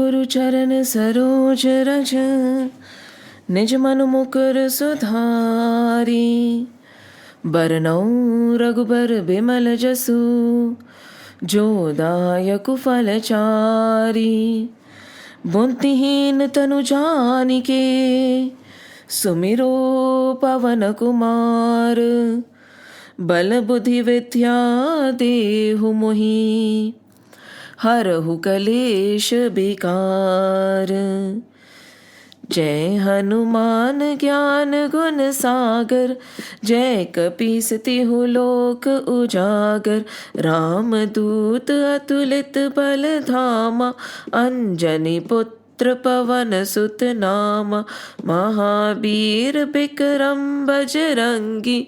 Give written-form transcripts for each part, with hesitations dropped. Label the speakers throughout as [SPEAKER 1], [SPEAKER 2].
[SPEAKER 1] गुरु चरण सरोज रज निज मन मुकुर सुधारी। बरनउँ रघुबर बिमल जसु जो दायक फलचारी। बुद्धिहीन तनु जानिके सुमिरो पवन कुमार। बल बुद्धि विद्या देहु मोहि हरहु कलेश बिकार। जय हनुमान ज्ञान गुण सागर जय कपीस तिहु लोक उजागर। राम दूत अतुलित बल धामा अंजनी पुत्र पवन सुत नामा। महावीर बिक्रम बजरंगी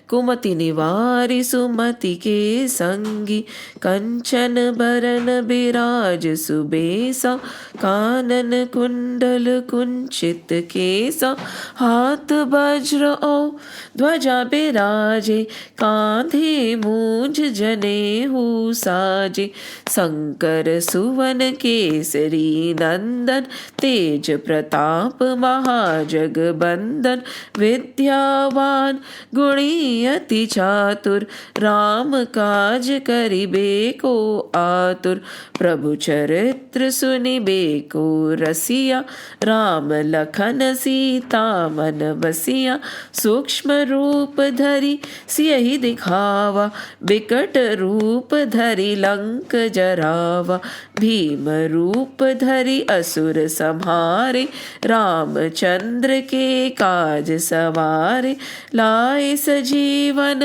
[SPEAKER 1] कुमति निवारि सुमति के संगी। कंचन बरन बिराज सुबेसा कानन कुंडल कुंचित केसा। हाथ वज्र और ध्वजा बिराजे कांधे मूंज जनेऊ साजे। शंकर सुवन केसरी नंदन तेज प्रताप महाजगबंदन। विद्यावान गुणी अति चातुर राम काज करिबे को आतुर। प्रभु चरित्र सुनिबे को रसिया राम लखन सीता मन बसिया। सूक्ष्म रूप धरि सियहि दिखावा विकट रूप धरि लंक जरावा। भीम रूप धरि असुर संहारे रामचंद्र के काज सवारे। लाए सजीवन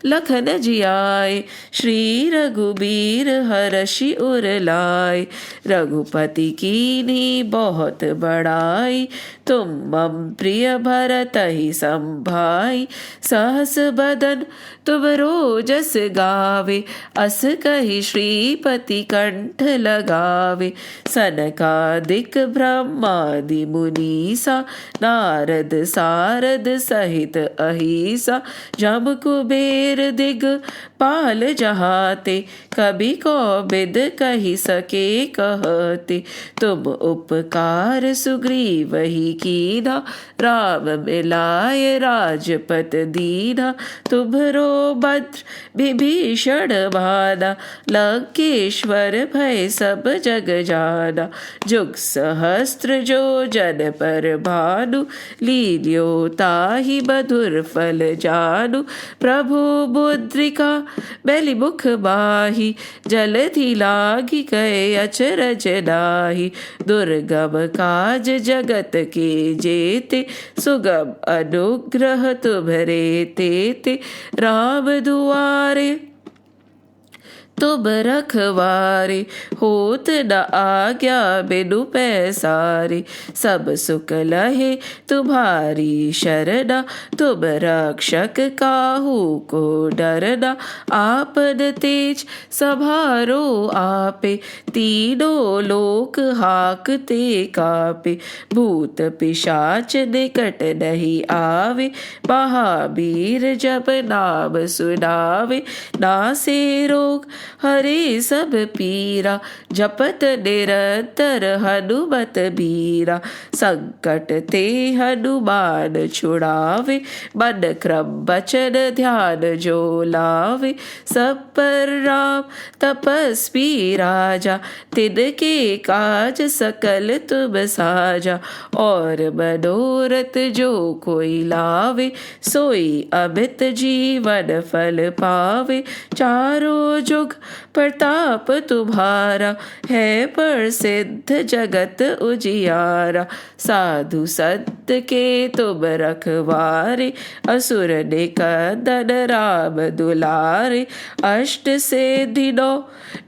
[SPEAKER 1] लखन जियाए श्री रघुबीर हरषि उर लाए। रघुपति कीन्ही बहुत बड़ाई तुम मम प्रिय भरतहि संभाई। सहस बदन तुम रोजस गावे अस कहि श्रीपति कंठ लगावे। सनकादिक ब्रह्मादि मुनीसा नारद सारद सहित अहिसा। जब कुबेर दिग पाल जहाते कभी कौबिद कही सके कहते। तुम उपकार सुग्रीव ही कीन्हा राम मिलाय राजपत दीन्हा। तुम्हरो भद्र विभीषण भाना लंकेश्वर भय सब जग जाना। जुग सहस्त्र जो जन पर भानु लील्यो ताहि मधुर फल जानु। प्रभु मुद्रिका बैली मुख बाही जलधि लागी गए अचरज नाहि। दुर्गम काज जगत के जेते सुगम अनुग्रह तुम्हरे तेते। राम दुआरे तुम रखवारे होत न आज्ञा बिनु पैसारे। सब सुख लहे तुम्हारी शरणा तुम रक्षक काहू को डरना। आपन तेज सभारो आपे तीनों लोक हाकते कापे। भूत पिशाच निकट नहीं आवे महावीर जब नाम सुनावे। नासे रोग हरे सब पीरा जपत निरंतर हनुमत बीरा। संकट ते हनुमान छुड़ावे मन क्रम बचन ध्यान जो लावे। सब पर राम तपस्वी राजा तिनके काज सकल तुम साजा। और मनोरथ जो कोई लावे सोई अमित जीवन फल पावे। चारों जुग प्रताप तुम्हारा है प्रसिद्ध जगत उजियारा। साधु संत के तुम रखवारे असुर निकंदन राम दुलारे। अष्ट सिद्धि नौ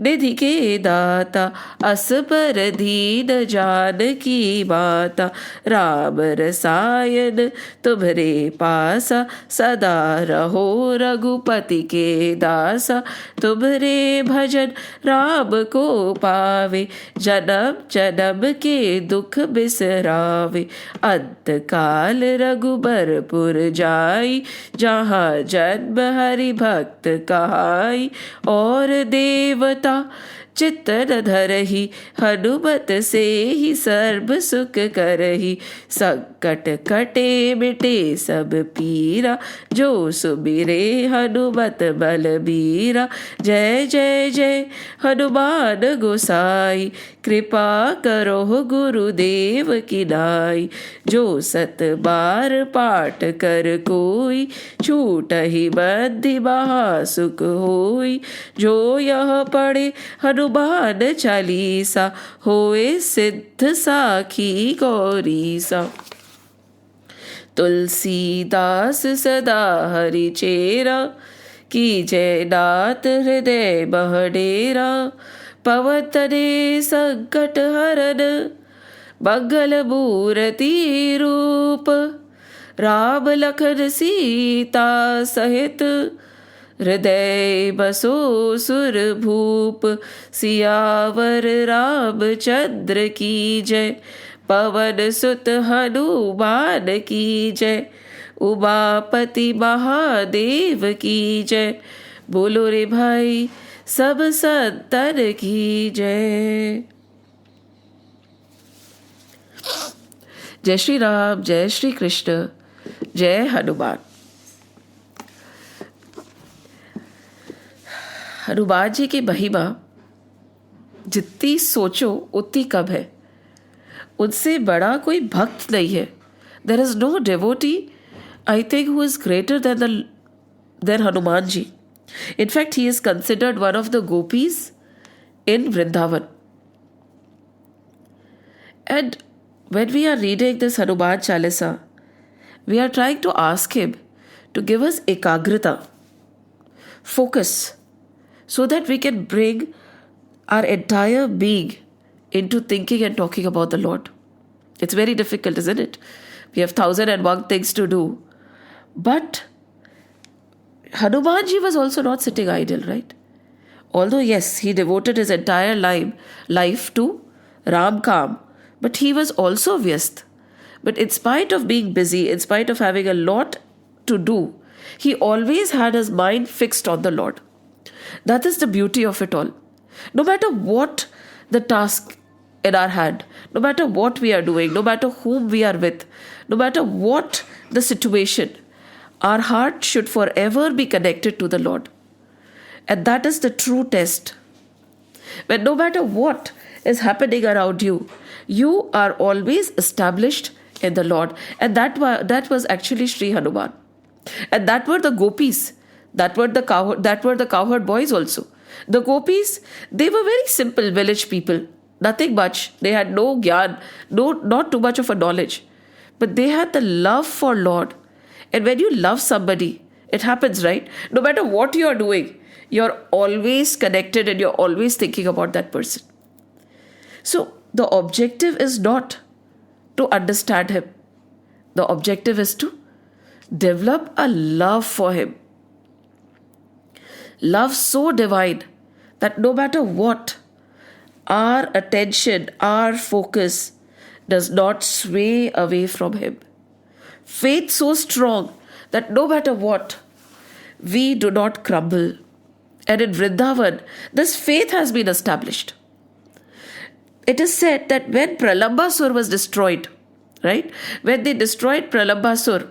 [SPEAKER 1] निधि के दाता असबर दीन जानकी माता। राम रसायन तुम्हरे पासा सदा रहो रघुपति के दासा। तुम्हरे भजन राम को पावे जन्म जन्म के दुख बिसरावे। अंत काल रघुबरपुर जाई जहाँ जन्म हरि भक्त कहाई। और देवता चित्त न धरहि, हनुमत से ही सर्ब सुख करहि। संकट कटे मिटे सब पीरा, जो सुमिरे हनुमत बलबीरा। जय जय जय हनुमान गोसाई, कृपा करो गुरुदेव की नाई। जो सत बार पाठ कर कोई, छूटहि बंधि महा सुख होई। जो यह पढ़े हनुमान चालीसा, होए सिद्ध साखी गौरीसा। तुलसीदास सदा हरि चेरा, कीजय नाथ हृदय मह डेरा। पवन तनय संकट हरन, मंगल मूर्ति रूप। राम लखन सीता सहित, हृदय बसो सुर भूप। सियावर रामचंद्र की जय, पवन सुत हनुमान की जय। उमापति महादेव की जय, बोलो रे भाई सब संतन की जय। जय श्री राम, जय श्री कृष्ण, जय हनुमान। हनुमान जी की महिमा जितनी सोचो उतनी कम है। उनसे बड़ा कोई भक्त नहीं है। There is no devotee, I think, who is greater than Hanuman ji. In fact, he is considered one of the gopis in Vrindavan. And when we are reading this Hanuman Chalisa, we are trying to ask him to give us ekagrita, focus, so that we can bring our entire being into thinking and talking about the Lord. It's very difficult, isn't it? We have 1,001 things to do. But Hanumanji was also not sitting idle, right? Although, yes, he devoted his entire life to Ram Kam, but he was also Vyast. But in spite of being busy, in spite of having a lot to do, he always had his mind fixed on the Lord. That is the beauty of it all. No matter what the task in our hand, no matter what we are doing, no matter whom we are with, no matter what the situation, our heart should forever be connected to the Lord. And that is the true test. When no matter what is happening around you, you are always established in the Lord. And that was actually Sri Hanuman. And that were the gopis. That were the cowherd boys also. The gopis, they were very simple village people. Nothing much. They had no gyan, not too much of a knowledge. But they had the love for Lord. And when you love somebody, it happens, right? No matter what you are doing, you're always connected and you're always thinking about that person. So the objective is not to understand him. The objective is to develop a love for him. Love so divine that no matter what, our attention, our focus does not sway away from him. Faith so strong that no matter what, we do not crumble. And in Vrindavan, this faith has been established. It is said that when Pralambasur was destroyed, right? When they destroyed Pralambasur,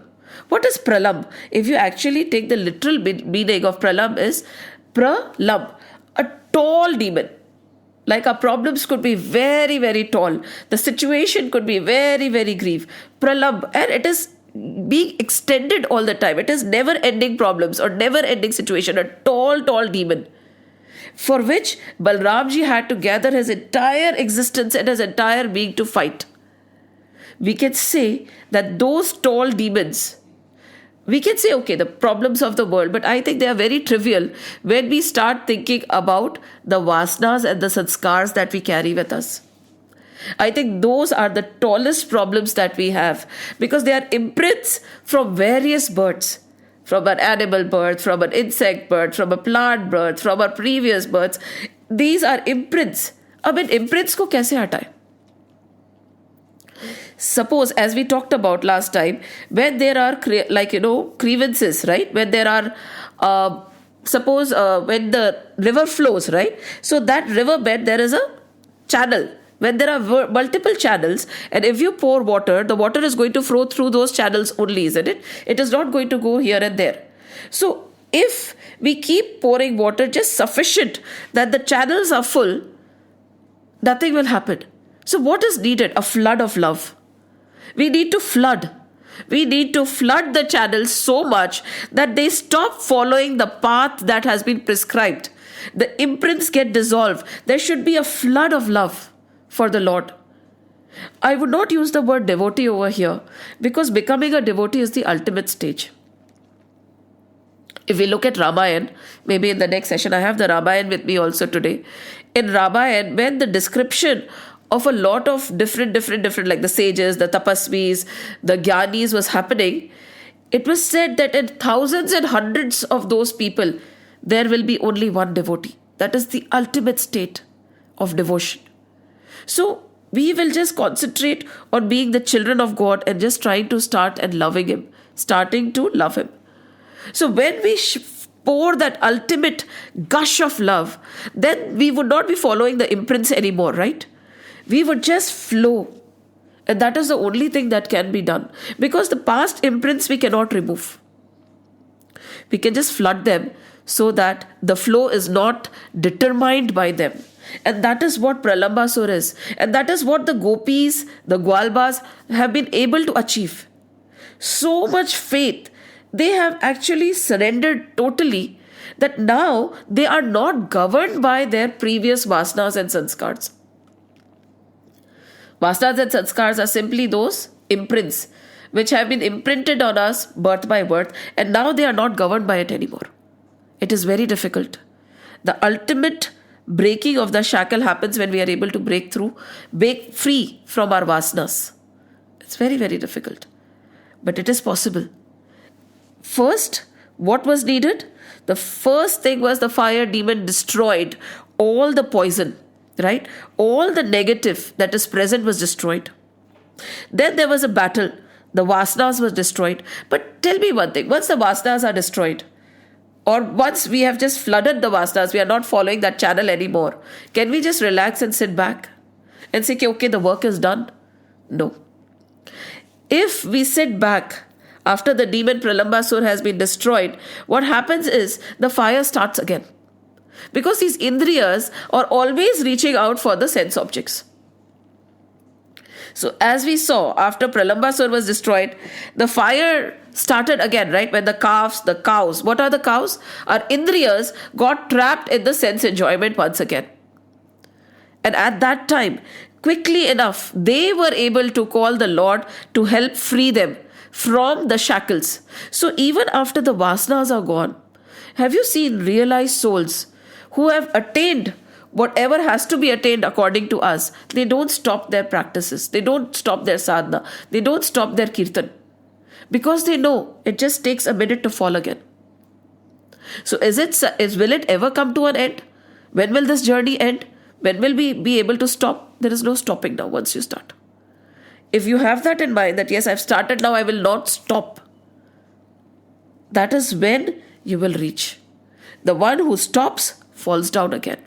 [SPEAKER 1] what is Pralam? If you actually take the literal meaning of Pralam is Pralam, a tall demon. Like our problems could be very, very tall. The situation could be very, very grief. Pralam, and it is being extended all the time. It is never ending problems or never ending situation. A tall, tall demon. For which Balramji had to gather his entire existence and his entire being to fight. We can say that those tall demons, we can say, okay, the problems of the world, but I think they are very trivial when we start thinking about the vasanas and the sanskars that we carry with us. I think those are the tallest problems that we have because they are imprints from various births, from an animal birth, from an insect birth, from a plant birth, from our previous births. These are imprints. अब इन imprints को कैसे हटाएं? Suppose, as we talked about last time, when there are grievances, right? When there are suppose when the river flows, right? So that river bed, there is a channel. When there are multiple channels, and if you pour water, the water is going to flow through those channels only, isn't it? It is not going to go here and there. So if we keep pouring water just sufficient that the channels are full, nothing will happen. So what is needed? A flood of love. We need to flood. We need to flood the channels so much that they stop following the path that has been prescribed. The imprints get dissolved. There should be a flood of love for the Lord. I would not use the word devotee over here because becoming a devotee is the ultimate stage. If we look at Ramayana, maybe in the next session, I have the Ramayana with me also today. In Ramayana, when the description of a lot of different, like the sages, the tapasvis, the jnanis was happening, it was said that in thousands and hundreds of those people, there will be only one devotee. That is the ultimate state of devotion. So we will just concentrate on being the children of God and just trying to start and loving Him, starting to love Him. So when we pour that ultimate gush of love, then we would not be following the imprints anymore, right? We would just flow. And that is the only thing that can be done. Because the past imprints we cannot remove. We can just flood them so that the flow is not determined by them. And that is what Pralambasur is. And that is what the gopis, the Gwalbas have been able to achieve. So much faith. They have actually surrendered totally that now they are not governed by their previous vasanas and sanskars. Vasanas and sanskars are simply those imprints which have been imprinted on us birth by birth, and now they are not governed by it anymore. It is very difficult. The ultimate breaking of the shackle happens when we are able to break free from our vasanas. It's very, very difficult. But it is possible. First, what was needed? The first thing was the fire demon destroyed all the poison, right? All the negative that is present was destroyed. Then there was a battle. The vasanas was destroyed. But tell me one thing, once the vasanas are destroyed, or once we have just flooded the vasanas, we are not following that channel anymore, can we just relax and sit back and say, okay, the work is done? No. If we sit back after the demon Pralambasur has been destroyed, what happens is the fire starts again. Because these indriyas are always reaching out for the sense objects. So as we saw, after Pralambasur was destroyed, the fire started again, right? When the cows, what are the cows? Our indriyas got trapped in the sense enjoyment once again. And at that time, quickly enough, they were able to call the Lord to help free them from the shackles. So even after the vasanas are gone, have you seen realized souls who have attained whatever has to be attained according to us? They don't stop their practices. They don't stop their sadhana. They don't stop their kirtan. Because they know it just takes a minute to fall again. So will it ever come to an end? When will this journey end? When will we be able to stop? There is no stopping now once you start. If you have that in mind, that yes, I've started now, I will not stop. That is when you will reach. The one who stops falls down again.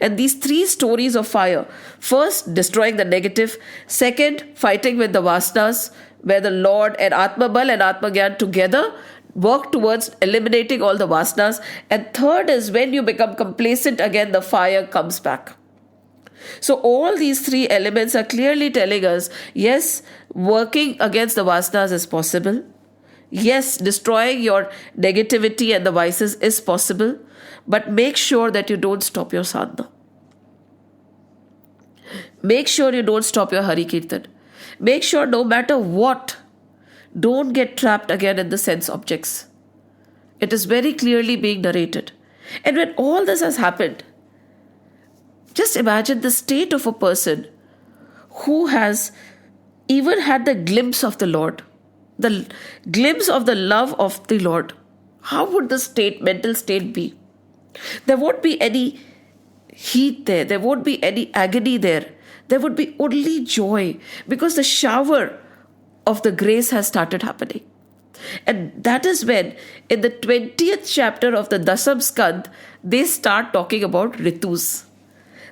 [SPEAKER 1] And these three stories of fire, first destroying the negative, second fighting with the vasanas, where the Lord and Atmabal and Atmagyan together work towards eliminating all the vasanas, and third is when you become complacent again, the fire comes back. So all these three elements are clearly telling us, yes, working against the vasanas is possible. Yes, destroying your negativity and the vices is possible. But make sure that you don't stop your sadhana. Make sure you don't stop your Hari Kirtan. Make sure no matter what, don't get trapped again in the sense objects. It is very clearly being narrated. And when all this has happened, just imagine the state of a person who has even had the glimpse of the Lord, the glimpse of the love of the Lord. How would the mental state be? There won't be any heat there. There won't be any agony there. There would be only joy because the shower of the grace has started happening. And that is when, in the 20th chapter of the Dasam Skand, they start talking about ritus.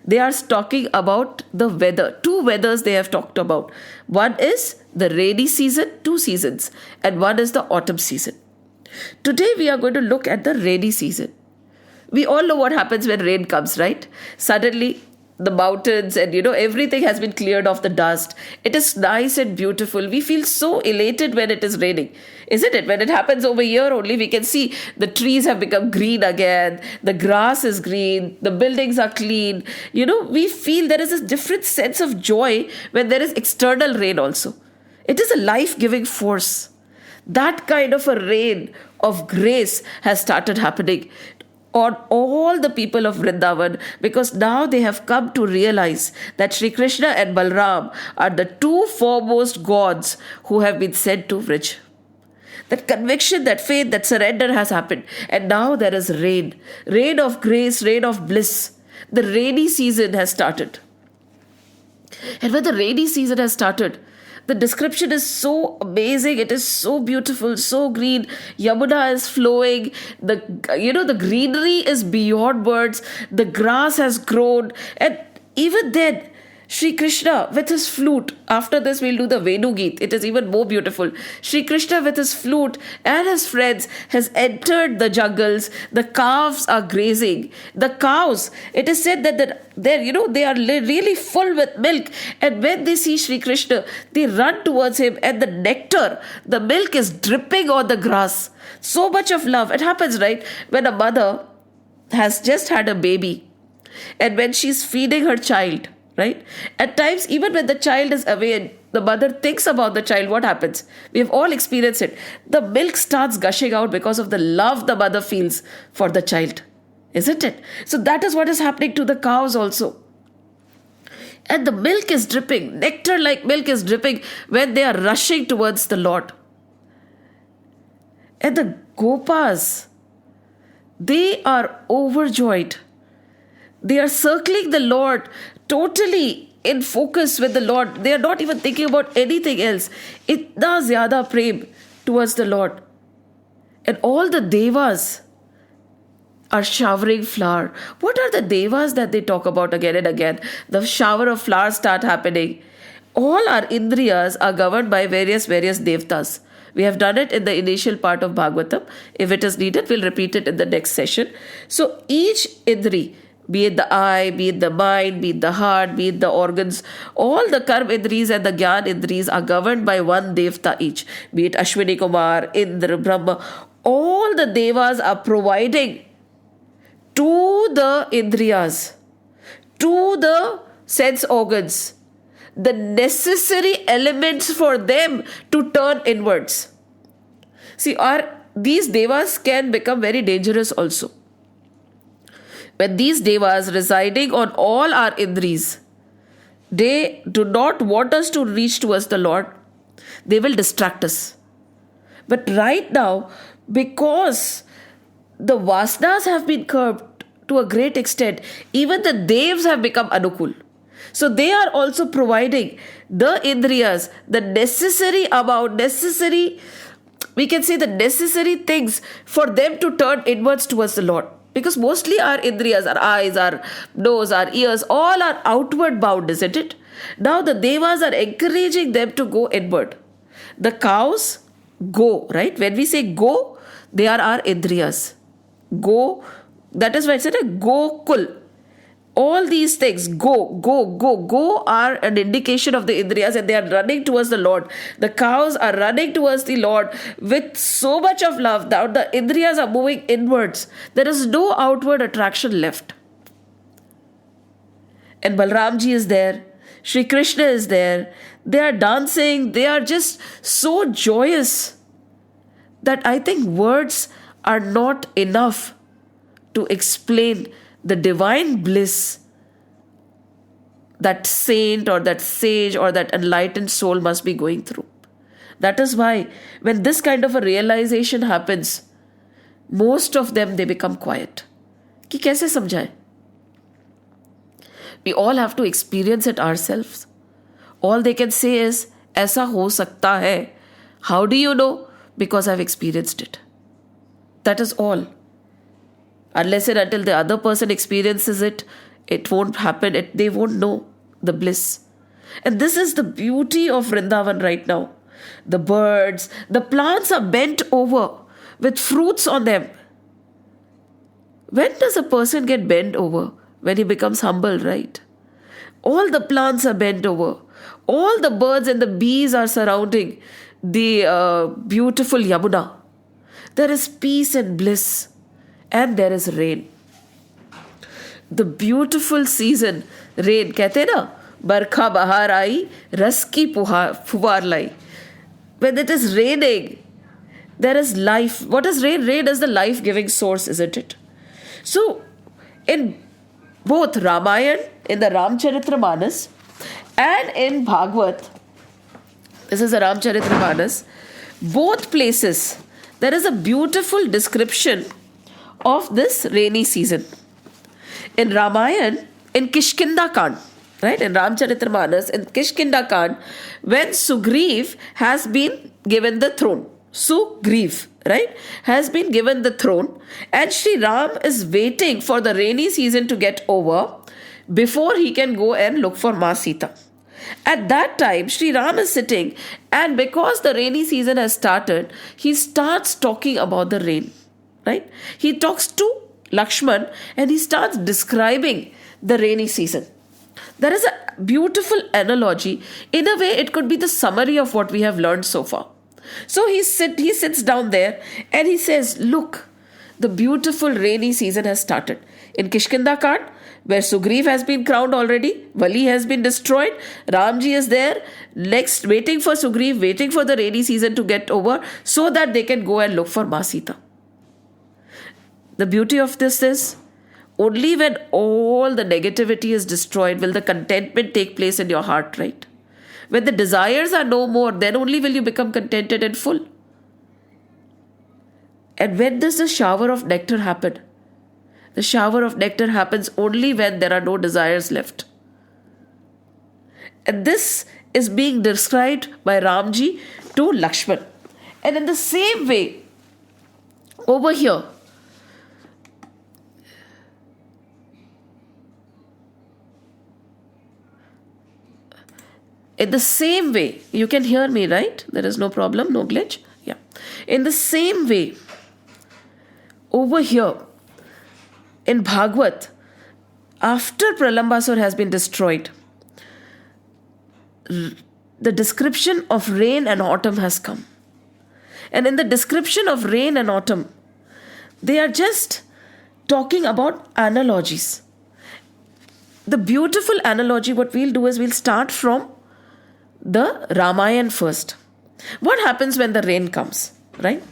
[SPEAKER 1] They are talking about the weather. Two weathers they have talked about. One is the rainy season, 2 seasons, and one is the autumn season. Today we are going to look at the rainy season. We all know what happens when rain comes, right? Suddenly the mountains and everything has been cleared of the dust. It is nice and beautiful. We feel so elated when it is raining, isn't it? When it happens over here only, we can see the trees have become green again, the grass is green, the buildings are clean. We feel there is a different sense of joy when there is external rain also. It is a life-giving force. That kind of a rain of grace has started happening on all the people of Vrindavan, because now they have come to realize that Sri Krishna and Balram are the two foremost gods who have been sent to Vrij. That conviction, that faith, that surrender has happened. And now there is rain of grace, rain of bliss. The rainy season has started. And when the rainy season has started, the description is so amazing. It is so beautiful, so green. Yamuna is flowing. The greenery is beyond words. The grass has grown. And even then, Sri Krishna with his flute, after this we'll do the Venu Geet, it is even more beautiful. Sri Krishna with his flute and his friends has entered the jungles. The calves are grazing. The cows, it is said that they are really full with milk, and when they see Sri Krishna, they run towards him, and the nectar, the milk is dripping on the grass. So much of love. It happens, right, when a mother has just had a baby and when she's feeding her child, right? At times, even when the child is away and the mother thinks about the child, what happens? We have all experienced it. The milk starts gushing out because of the love the mother feels for the child, isn't it? So that is what is happening to the cows also. And the milk is dripping, nectar like milk is dripping when they are rushing towards the Lord. And the Gopas, they are overjoyed. They are circling the Lord, totally in focus with the Lord. They are not even thinking about anything else. Itna zyada prem towards the Lord. And all the devas are showering flower. What are the devas that they talk about again and again? The shower of flowers start happening. All our indriyas are governed by various devtas. We have done it in the initial part of Bhagavatam. If it is needed, we'll repeat it in the next session. So each indri, be it the eye, be it the mind, be it the heart, be it the organs, all the karm indris and the gyan indris are governed by one devta each. Be it Ashwini Kumar, Indra, Brahma. All the devas are providing to the indriyas, to the sense organs, the necessary elements for them to turn inwards. See, these devas can become very dangerous also. When these devas residing on all our indris, they do not want us to reach towards the Lord. They will distract us. But right now, because the vasanas have been curbed to a great extent, even the devs have become anukul. So they are also providing the indriyas, the necessary things for them to turn inwards towards the Lord. Because mostly our indriyas, our eyes, our nose, our ears, all are outward bound, isn't it? Now the devas are encouraging them to go inward. The cows go, right? When we say go, they are our indriyas. Go, that is why I said a Gokul. All these things, go are an indication of the indriyas, and they are running towards the Lord. The cows are running towards the Lord with so much of love. Now the indriyas are moving inwards. There is no outward attraction left. And Balramji is there. Sri Krishna is there. They are dancing. They are just so joyous that I think words are not enough to explain the divine bliss that saint or that sage or that enlightened soul must be going through. That is why when this kind of a realization happens, most of them, they become quiet. कि कैसे समझाएं? We all have to experience it ourselves. All they can say is, ऐसा हो सकता है. How do you know? because I've experienced it. That is all. Unless and until the other person experiences it, it won't happen. They won't know the bliss. And this is the beauty of Vrindavan right now. The birds, the plants are bent over with fruits on them. When does a person get bent over? When he becomes humble, right? All the plants are bent over. All the birds and the bees are surrounding the beautiful Yamuna. There is peace and bliss. And there is rain. The beautiful season, rain. कहते हैं ना, बरखा बहार आई, रस की फुवार लाई. When it is raining, there is life. What is rain? Rain is the life-giving source, isn't it? So, in both Ramayana, in the Ramcharitramanas, and in Bhagavad, this is the Ramcharitramanas, both places, there is a beautiful description of this rainy season. In Ramayana, in Kishkinda Kand, right, in Ramcharitramanas, in Kishkinda Kand, when Sugriv has been given the throne, Sugriv, right, has been given the throne, and Sri Ram is waiting for the rainy season to get over before he can go and look for Ma Sita. At that time, Sri Ram is sitting, and because the rainy season has started, he starts talking about the rain, right? He talks to Lakshman and he starts describing the rainy season. There is a beautiful analogy. In a way, it could be the summary of what we have learned so far. So he sits down there and he says, look, the beautiful rainy season has started. In Kishkinda Kand, where Sugriv has been crowned already, Vali has been destroyed, Ramji is there, next waiting for Sugriv, waiting for the rainy season to get over so that they can go and look for Ma Sita. The beauty of this is, only when all the negativity is destroyed will the contentment take place in your heart, right? When the desires are no more, then only will you become contented and full. And when does the shower of nectar happen? The shower of nectar happens only when there are no desires left. And this is being described by Ramji to Lakshman. And in the same way, over here, in the same way, you can hear me, right? There is no problem, no glitch. Yeah. In the same way, over here, in Bhagavad, after Pralambasur has been destroyed, the description of rain and autumn has come. And in the description of rain and autumn, they are just talking about analogies. The beautiful analogy, what we'll do is we'll start from the Ramayana first. What happens when the rain comes, right?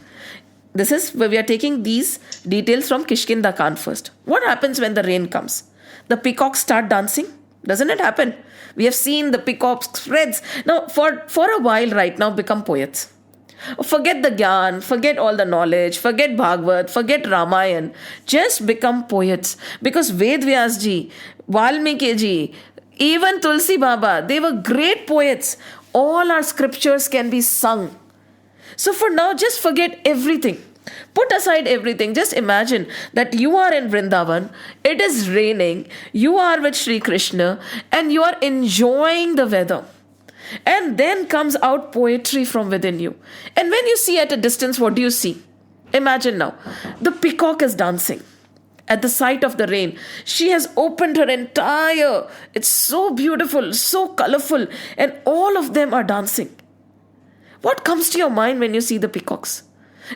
[SPEAKER 1] This is where we are taking these details from Kishkinda Kand first. What happens when the rain comes? The peacocks start dancing. Doesn't it happen? We have seen the peacocks spreads. Now, for a while right now, become poets. Forget the Gyan, forget all the knowledge, forget Bhagavad, forget Ramayan. Just become poets. Because Ved Vyas ji, Valmiki ji, even Tulsi Baba, they were great poets. All our scriptures can be sung. So for now, just forget everything. Put aside everything. Just imagine that you are in Vrindavan, it is raining, you are with Sri Krishna, and you are enjoying the weather. And then comes out poetry from within you. And when you see at a distance, what do you see? Imagine now, the peacock is dancing. At the sight of the rain, she has opened her entire, it's so beautiful, so colorful, and all of them are dancing. What comes to your mind when you see the peacocks?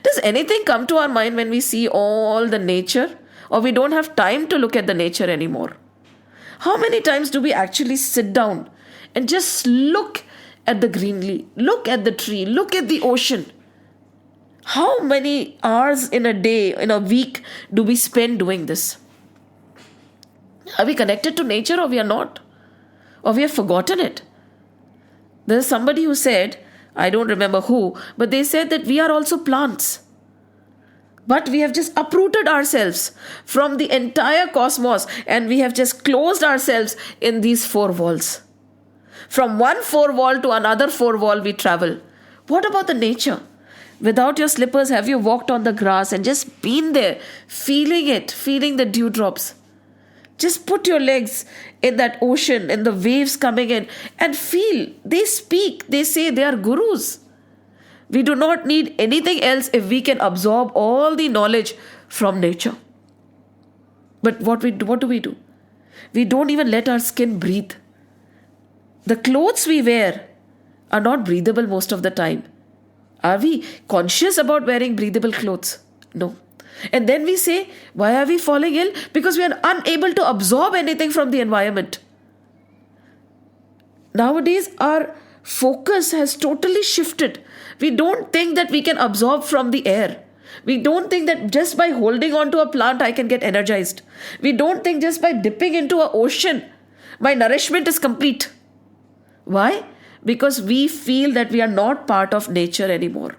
[SPEAKER 1] Does anything come to our mind when we see all the nature? Or we don't have time to look at the nature anymore? How many times do we actually sit down and just look at the greenery, look at the tree, look at the ocean? How many hours in a day, in a week, do we spend doing this? Are we connected to nature or we are not? Or we have forgotten it? There's somebody who said, I don't remember who, but they said that we are also plants. But we have just uprooted ourselves from the entire cosmos and we have just closed ourselves in these four walls. From one four wall to another four wall we travel. What about the nature? Without your slippers, have you walked on the grass and just been there, feeling it, feeling the dewdrops? Just put your legs in that ocean and the waves coming in and feel. They speak, they say they are gurus. We do not need anything else if we can absorb all the knowledge from nature. But what do we do? We don't even let our skin breathe. The clothes we wear are not breathable most of the time. Are we conscious about wearing breathable clothes? No. And then we say, why are we falling ill? Because we are unable to absorb anything from the environment. Nowadays, our focus has totally shifted. We don't think that we can absorb from the air. We don't think that just by holding on to a plant, I can get energized. We don't think just by dipping into an ocean, my nourishment is complete. Why? Because we feel that we are not part of nature anymore.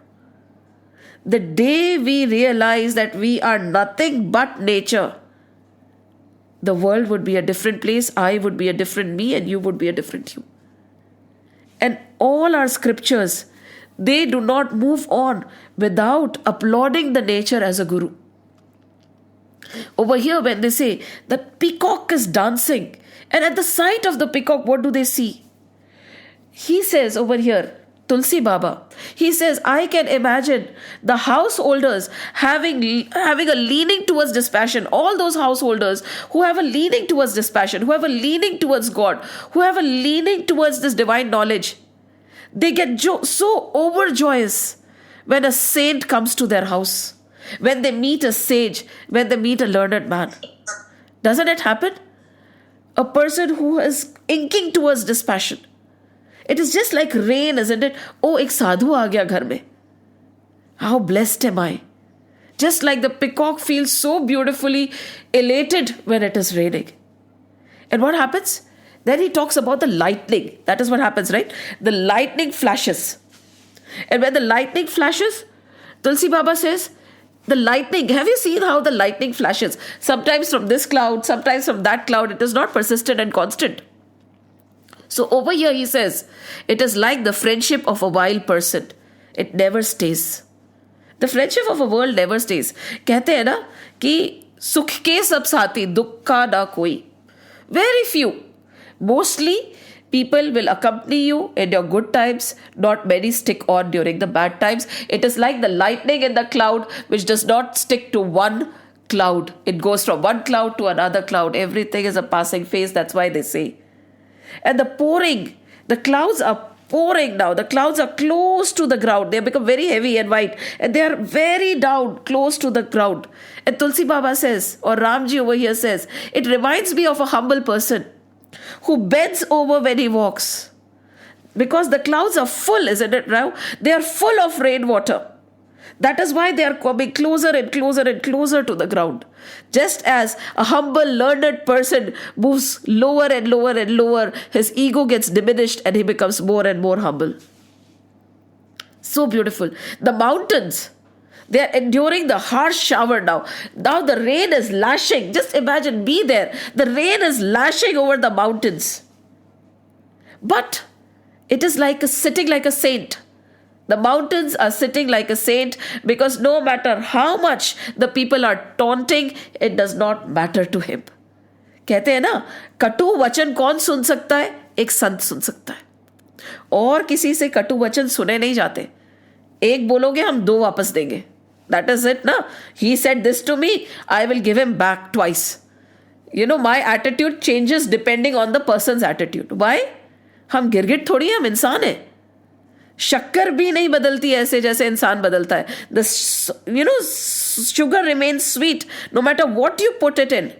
[SPEAKER 1] The day we realize that we are nothing but nature, the world would be a different place, I would be a different me, and you would be a different you. And all our scriptures, they do not move on without applauding the nature as a guru. Over here, when they say the peacock is dancing, and at the sight of the peacock, what do they see? He says over here, Tulsi Baba, he says, I can imagine the householders having a leaning towards dispassion. All those householders who have a leaning towards dispassion, who have a leaning towards God, who have a leaning towards this divine knowledge, they get so overjoyous when a saint comes to their house, when they meet a sage, when they meet a learned man. Doesn't it happen? A person who is inking towards dispassion. It is just like rain, isn't it? Oh, ek sadhu aa gaya ghar mein. How blessed am I? Just like the peacock feels so beautifully elated when it is raining. And what happens? Then he talks about the lightning. That is what happens, right? The lightning flashes. And when the lightning flashes, Tulsi Baba says, the lightning, have you seen how the lightning flashes? Sometimes from this cloud, sometimes from that cloud. It is not persistent and constant. So over here he says, it is like the friendship of a wild person. It never stays. The friendship of a world never stays. कहते हैं ना कि सुख के सब साथी, दुख का ना कोई. Very few. Mostly people will accompany you in your good times. Not many stick on during the bad times. It is like the lightning in the cloud which does not stick to one cloud. It goes from one cloud to another cloud. Everything is a passing phase. That's why they say. And the pouring, the clouds are pouring now. The clouds are close to the ground. They have become very heavy and white. And they are very down, close to the ground. And Tulsi Baba says, or Ramji over here says, it reminds me of a humble person who bends over when he walks. Because the clouds are full, isn't it now? They are full of rainwater. That is why they are coming closer and closer and closer to the ground. Just as a humble, learned person moves lower and lower and lower, his ego gets diminished and he becomes more and more humble. So beautiful. The mountains, they are enduring the harsh shower now. Now the rain is lashing. Just imagine, be there. The rain is lashing over the mountains. But it is like sitting like a saint. The mountains are sitting like a saint because no matter how much the people are taunting, it does not matter to him. कहते हैं ना, कटु वचन कौन सुन सकता है? एक संत सुन सकता है. और किसी से कटु वचन सुने नहीं जाते. एक बोलोगे हम दो वापस देंगे. That is it, na? He said this to me, I will give him back twice. You know, my attitude changes depending on the person's attitude. Why? हम गिरगिट थोड़ी हैं, हम इंसान हैं. शक्कर भी नहीं बदलती ऐसे जैसे इंसान बदलता है. The sugar remains sweet no matter what you put it in.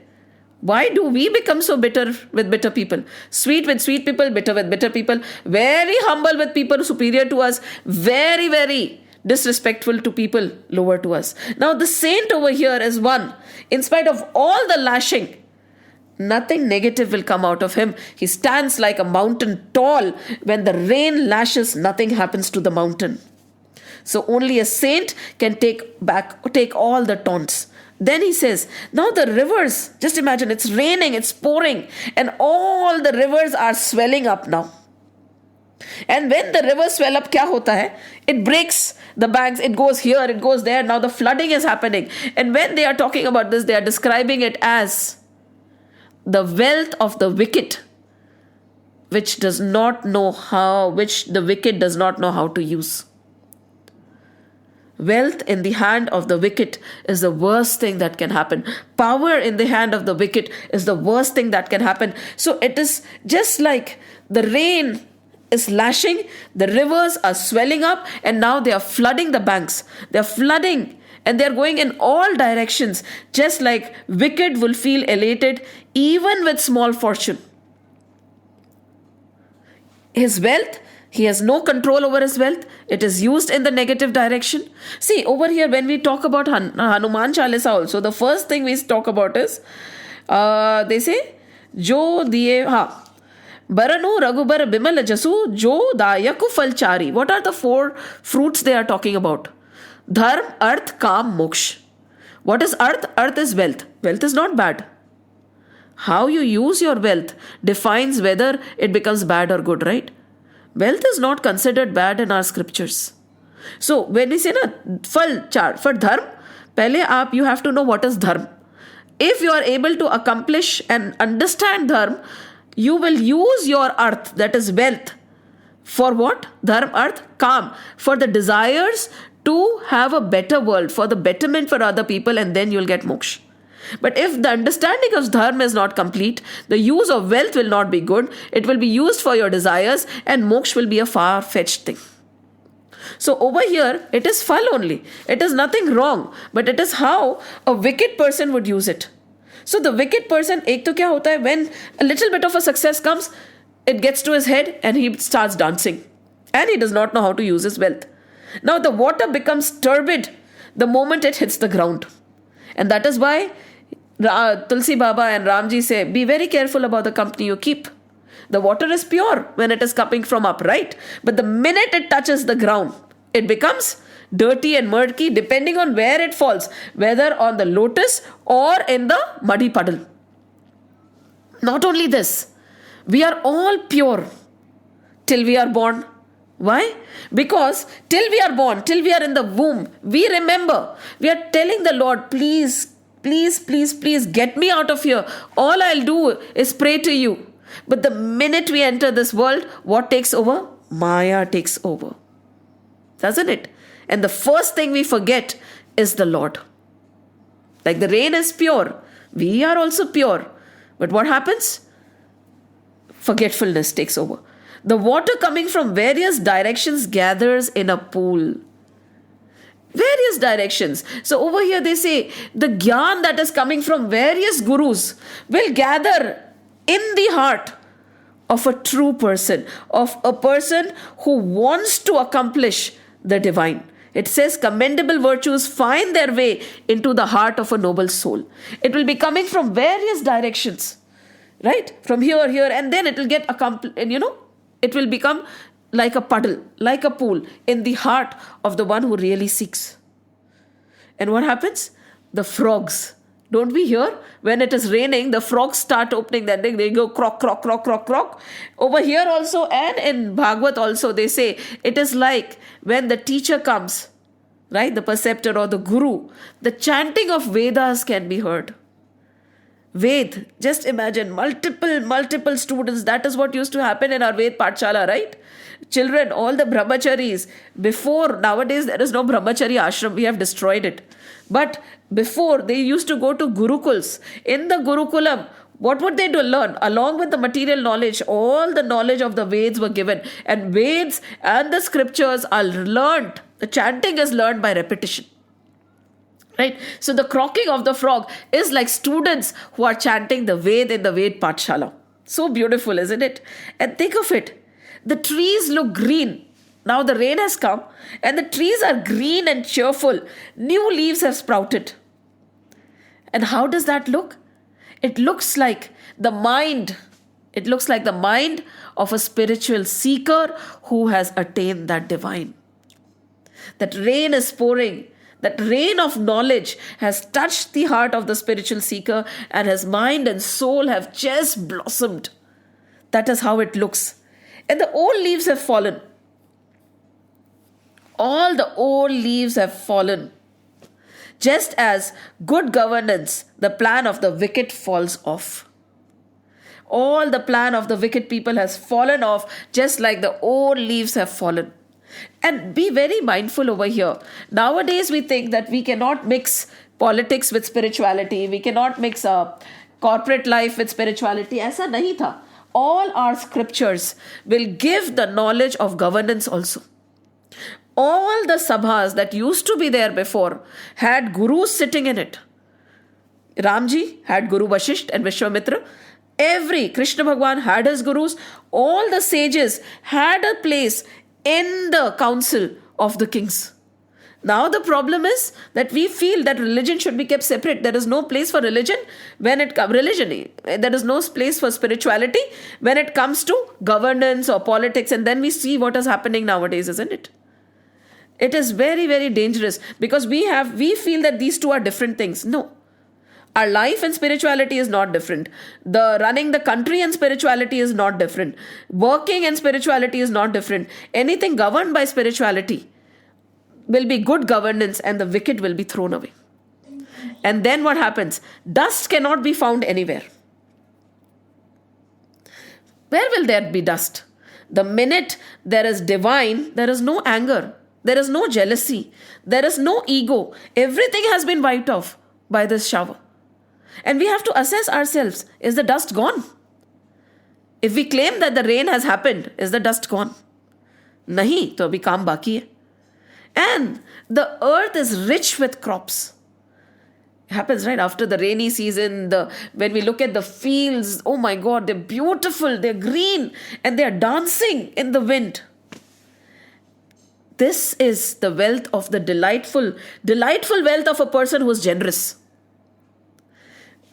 [SPEAKER 1] Why do we become so bitter with bitter people? Sweet with sweet people, bitter with bitter people. Very humble with people superior to us. Very, very disrespectful to people lower to us. Now the saint over here is one. In spite of all the lashing, nothing negative will come out of him. He stands like a mountain tall. When the rain lashes, nothing happens to the mountain. So only a saint can take all the taunts. Then he says, now the rivers, just imagine, it's raining, it's pouring, and all the rivers are swelling up now. And when the rivers swell up, क्या होता है? It breaks the banks, it goes here, it goes there. Now the flooding is happening. And when they are talking about this, they are describing it as the wealth of the wicked, which the wicked does not know how to use. Wealth in the hand of the wicked is the worst thing that can happen. Power in the hand of the wicked is the worst thing that can happen. So it is just like the rain is lashing, the rivers are swelling up, and now they are flooding the banks. They are flooding and they are going in all directions, just like wicked will feel elated even with small fortune. His wealth, he has no control over his wealth. It is used in the negative direction. See, over here, when we talk about Hanuman Chalisa also, the first thing we talk about is, they say, Jo diye, Baranu Raghubar Bimal Jasu, Jo Dayaku Falchari. What are the 4 fruits they are talking about? Dharm, Arth, Kam, Moksha. What is Arth? Arth is wealth. Wealth is not bad. How you use your wealth defines whether it becomes bad or good, right? Wealth is not considered bad in our scriptures. So when we say fal char for dharm, pehle you have to know what is dharm. If you are able to accomplish and understand dharm, you will use your arth, that is wealth, for what? Dharm, arth, kam, for the desires to have a better world, for the betterment for other people, and then you'll get moksha. But if the understanding of dharma is not complete, the use of wealth will not be good. It will be used for your desires, and moksha will be a far-fetched thing. So over here, it is fal only. It is nothing wrong, but it is how a wicked person would use it. So the wicked person, ek to kya hota hai, when a little bit of a success comes, it gets to his head and he starts dancing. And he does not know how to use his wealth. Now the water becomes turbid the moment it hits the ground. And that is why Tulsi Baba and Ramji say, be very careful about the company you keep. The water is pure when it is coming from up, right? But the minute it touches the ground, it becomes dirty and murky depending on where it falls, whether on the lotus or in the muddy puddle. Not only this, we are all pure till we are born. Why? Because till we are born, till we are in the womb, we remember, we are telling the Lord, please, please, please, please get me out of here. All I'll do is pray to you. But the minute we enter this world, what takes over? Maya takes over. Doesn't it? And the first thing we forget is the Lord. Like the rain is pure, we are also pure. But what happens? Forgetfulness takes over. The water coming from various directions gathers in a pool. Various directions. So over here they say the gyan that is coming from various gurus will gather in the heart of a true person, of a person who wants to accomplish the divine. It says commendable virtues find their way into the heart of a noble soul. It will be coming from various directions, right? From here, and then it will get accomplished, and it will become like a puddle, like a pool in the heart of the one who really seeks. And what happens? The frogs. Don't we hear? When it is raining, the frogs start opening that thing. They go croak, croak, croak, croak, croak. Over here also, and in Bhagavad also, they say it is like when the teacher comes, right? The preceptor or the guru, the chanting of Vedas can be heard. Ved, just imagine multiple students. That is what used to happen in our Ved Pathshala, right? Children, all the brahmacharis. Before, nowadays there is no brahmachari ashram. We have destroyed it. But before, they used to go to gurukuls. In the gurukulam, what would they do? Learn. Along with the material knowledge, all the knowledge of the Veds were given. And Veds and the scriptures are learned. The chanting is learned by repetition. Right? So the croaking of the frog is like students who are chanting the Ved in the Ved Pathshala. So beautiful, isn't it? And think of it. The trees look green. Now the rain has come and the trees are green and cheerful. New leaves have sprouted. And how does that look? It looks like the mind. It looks like the mind of a spiritual seeker who has attained that divine. That rain is pouring. That rain of knowledge has touched the heart of the spiritual seeker and his mind and soul have just blossomed. That is how it looks. And the old leaves have fallen. All the old leaves have fallen. Just as good governance, the plan of the wicked falls off. All the plan of the wicked people has fallen off, just like the old leaves have fallen. And be very mindful over here. Nowadays, we think that we cannot mix politics with spirituality. We cannot mix corporate life with spirituality. Aisa nahi tha. All our scriptures will give the knowledge of governance also. All the sabhas that used to be there before had gurus sitting in it. Ramji had Guru Vashisht and Vishwamitra. Every Krishna Bhagwan had his gurus. All the sages had a place in the council of the kings. Now the problem is that we feel that religion should be kept separate. There is no place for religion when it comes religion. There is no place for spirituality when it comes to governance or politics. And then we see what is happening nowadays, isn't it? It is very, very dangerous because we feel that these two are different things. No. Our life and spirituality is not different. The running the country and spirituality is not different. Working and spirituality is not different. Anything governed by spirituality will be good governance and the wicked will be thrown away. And then what happens? Dust cannot be found anywhere. Where will there be dust? The minute there is divine, there is no anger. There is no jealousy. There is no ego. Everything has been wiped off by this shower. And we have to assess ourselves. Is the dust gone? If we claim that the rain has happened, is the dust gone? Nahi, to abhi kaam baki hai. And the earth is rich with crops. It happens right after the rainy season. When we look at the fields, oh my God, they're beautiful, they're green, and they're dancing in the wind. This is the wealth of the delightful wealth of a person who is generous.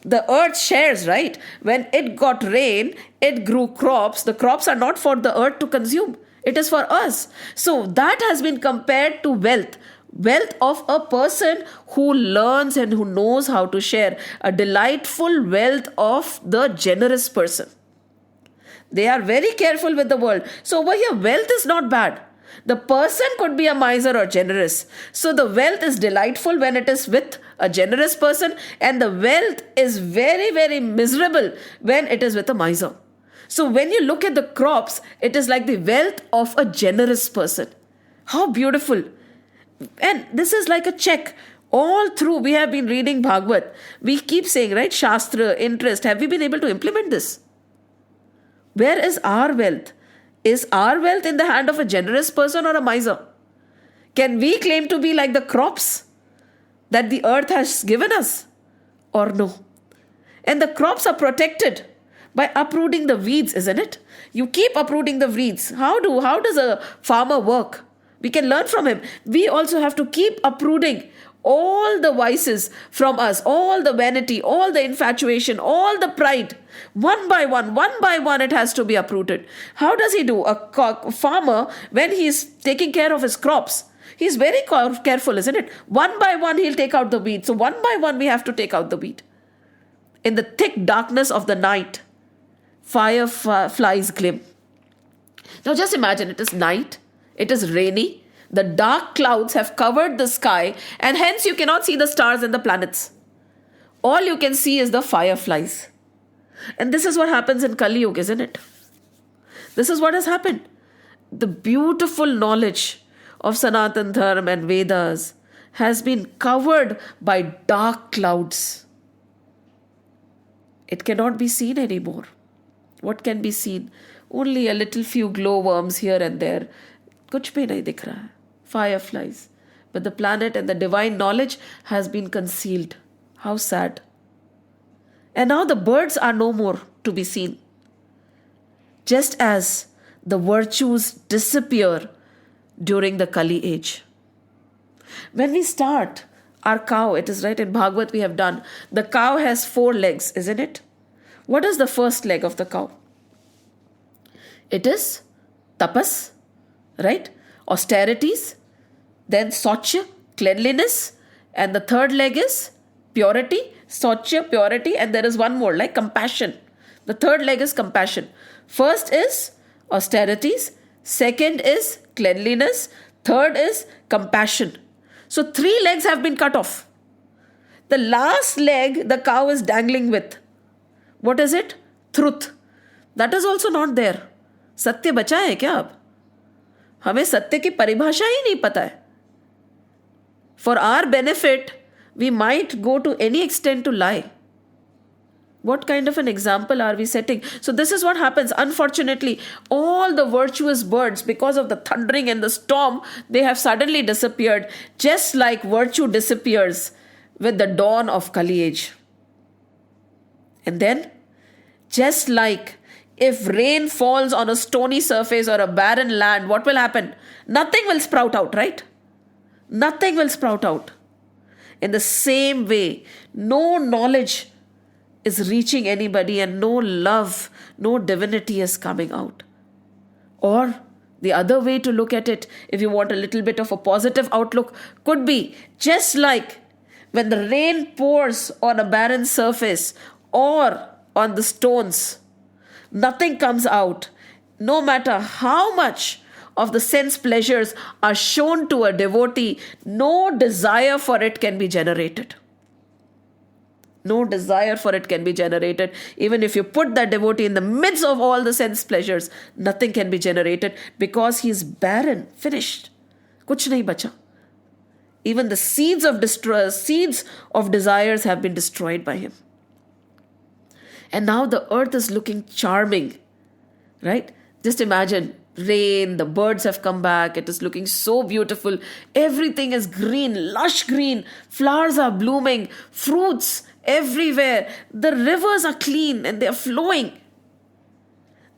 [SPEAKER 1] The earth shares, right? When it got rain, it grew crops. The crops are not for the earth to consume. It is for us. So that has been compared to wealth. Wealth of a person who learns and who knows how to share. A delightful wealth of the generous person. They are very careful with the world. So over here, wealth is not bad. The person could be a miser or generous. So the wealth is delightful when it is with a generous person, and the wealth is very, very miserable when it is with a miser. So when you look at the crops, it is like the wealth of a generous person. How beautiful. And this is like a check. All through we have been reading Bhagavad. We keep saying, right, Shastra, interest. Have we been able to implement this? Where is our wealth? Is our wealth in the hand of a generous person or a miser? Can we claim to be like the crops that the earth has given us? Or no? And the crops are protected by uprooting the weeds, isn't it? You keep uprooting the weeds. How does a farmer work? We can learn from him. We also have to keep uprooting all the vices from us, all the vanity, all the infatuation, all the pride. One by one, it has to be uprooted. How does he do? A farmer, when he's taking care of his crops, he's very careful, isn't it? One by one, he'll take out the weed. So one by one, we have to take out the weed. In the thick darkness of the night, fireflies gleam. Now just imagine, it is night, it is rainy, the dark clouds have covered the sky, and hence you cannot see the stars and the planets. All you can see is the fireflies. And this is what happens in Kali Yuga, isn't it? This is what has happened. The beautiful knowledge of Sanatan Dharma and Vedas has been covered by dark clouds. It cannot be seen anymore. What can be seen? Only a little few glowworms here and there. Kuch bhi nahi dikh raha hai. Fireflies. But the planet and the divine knowledge has been concealed. How sad. And now the birds are no more to be seen. Just as the virtues disappear during the Kali age. When we start our cow, it is right in Bhagavad we have done, the cow has 4 legs, isn't it? What is the first leg of the cow? It is tapas, right? Austerities, then Socha, cleanliness, and the third leg is purity, Socha, purity, and there is one more, like compassion. The third leg is compassion. First is austerities. Second is cleanliness. Third is compassion. So 3 legs have been cut off. The last leg the cow is dangling with. What is it? Truth. That is also not there. सत्य बचा है क्या अब? हमें सत्य की परिभाषा ही नहीं पता है. For our benefit, we might go to any extent to lie. What kind of an example are we setting? So this is what happens. Unfortunately, all the virtuous birds, because of the thundering and the storm, they have suddenly disappeared, just like virtue disappears with the dawn of Kali age. And then, just like if rain falls on a stony surface or a barren land, what will happen? Nothing will sprout out, right? Nothing will sprout out. In the same way, no knowledge is reaching anybody and no love, no divinity is coming out. Or the other way to look at it, if you want a little bit of a positive outlook, could be just like when the rain pours on a barren surface or on the stones, nothing comes out. No matter how much of the sense pleasures are shown to a devotee, no desire for it can be generated. No desire for it can be generated. Even if you put that devotee in the midst of all the sense pleasures, nothing can be generated because he is barren, finished. Kuch nahi bacha. Even the seeds of desires have been destroyed by him. And now the earth is looking charming, right? Just imagine rain, the birds have come back, it is looking so beautiful. Everything is green, lush green, flowers are blooming, fruits everywhere. The rivers are clean and they are flowing.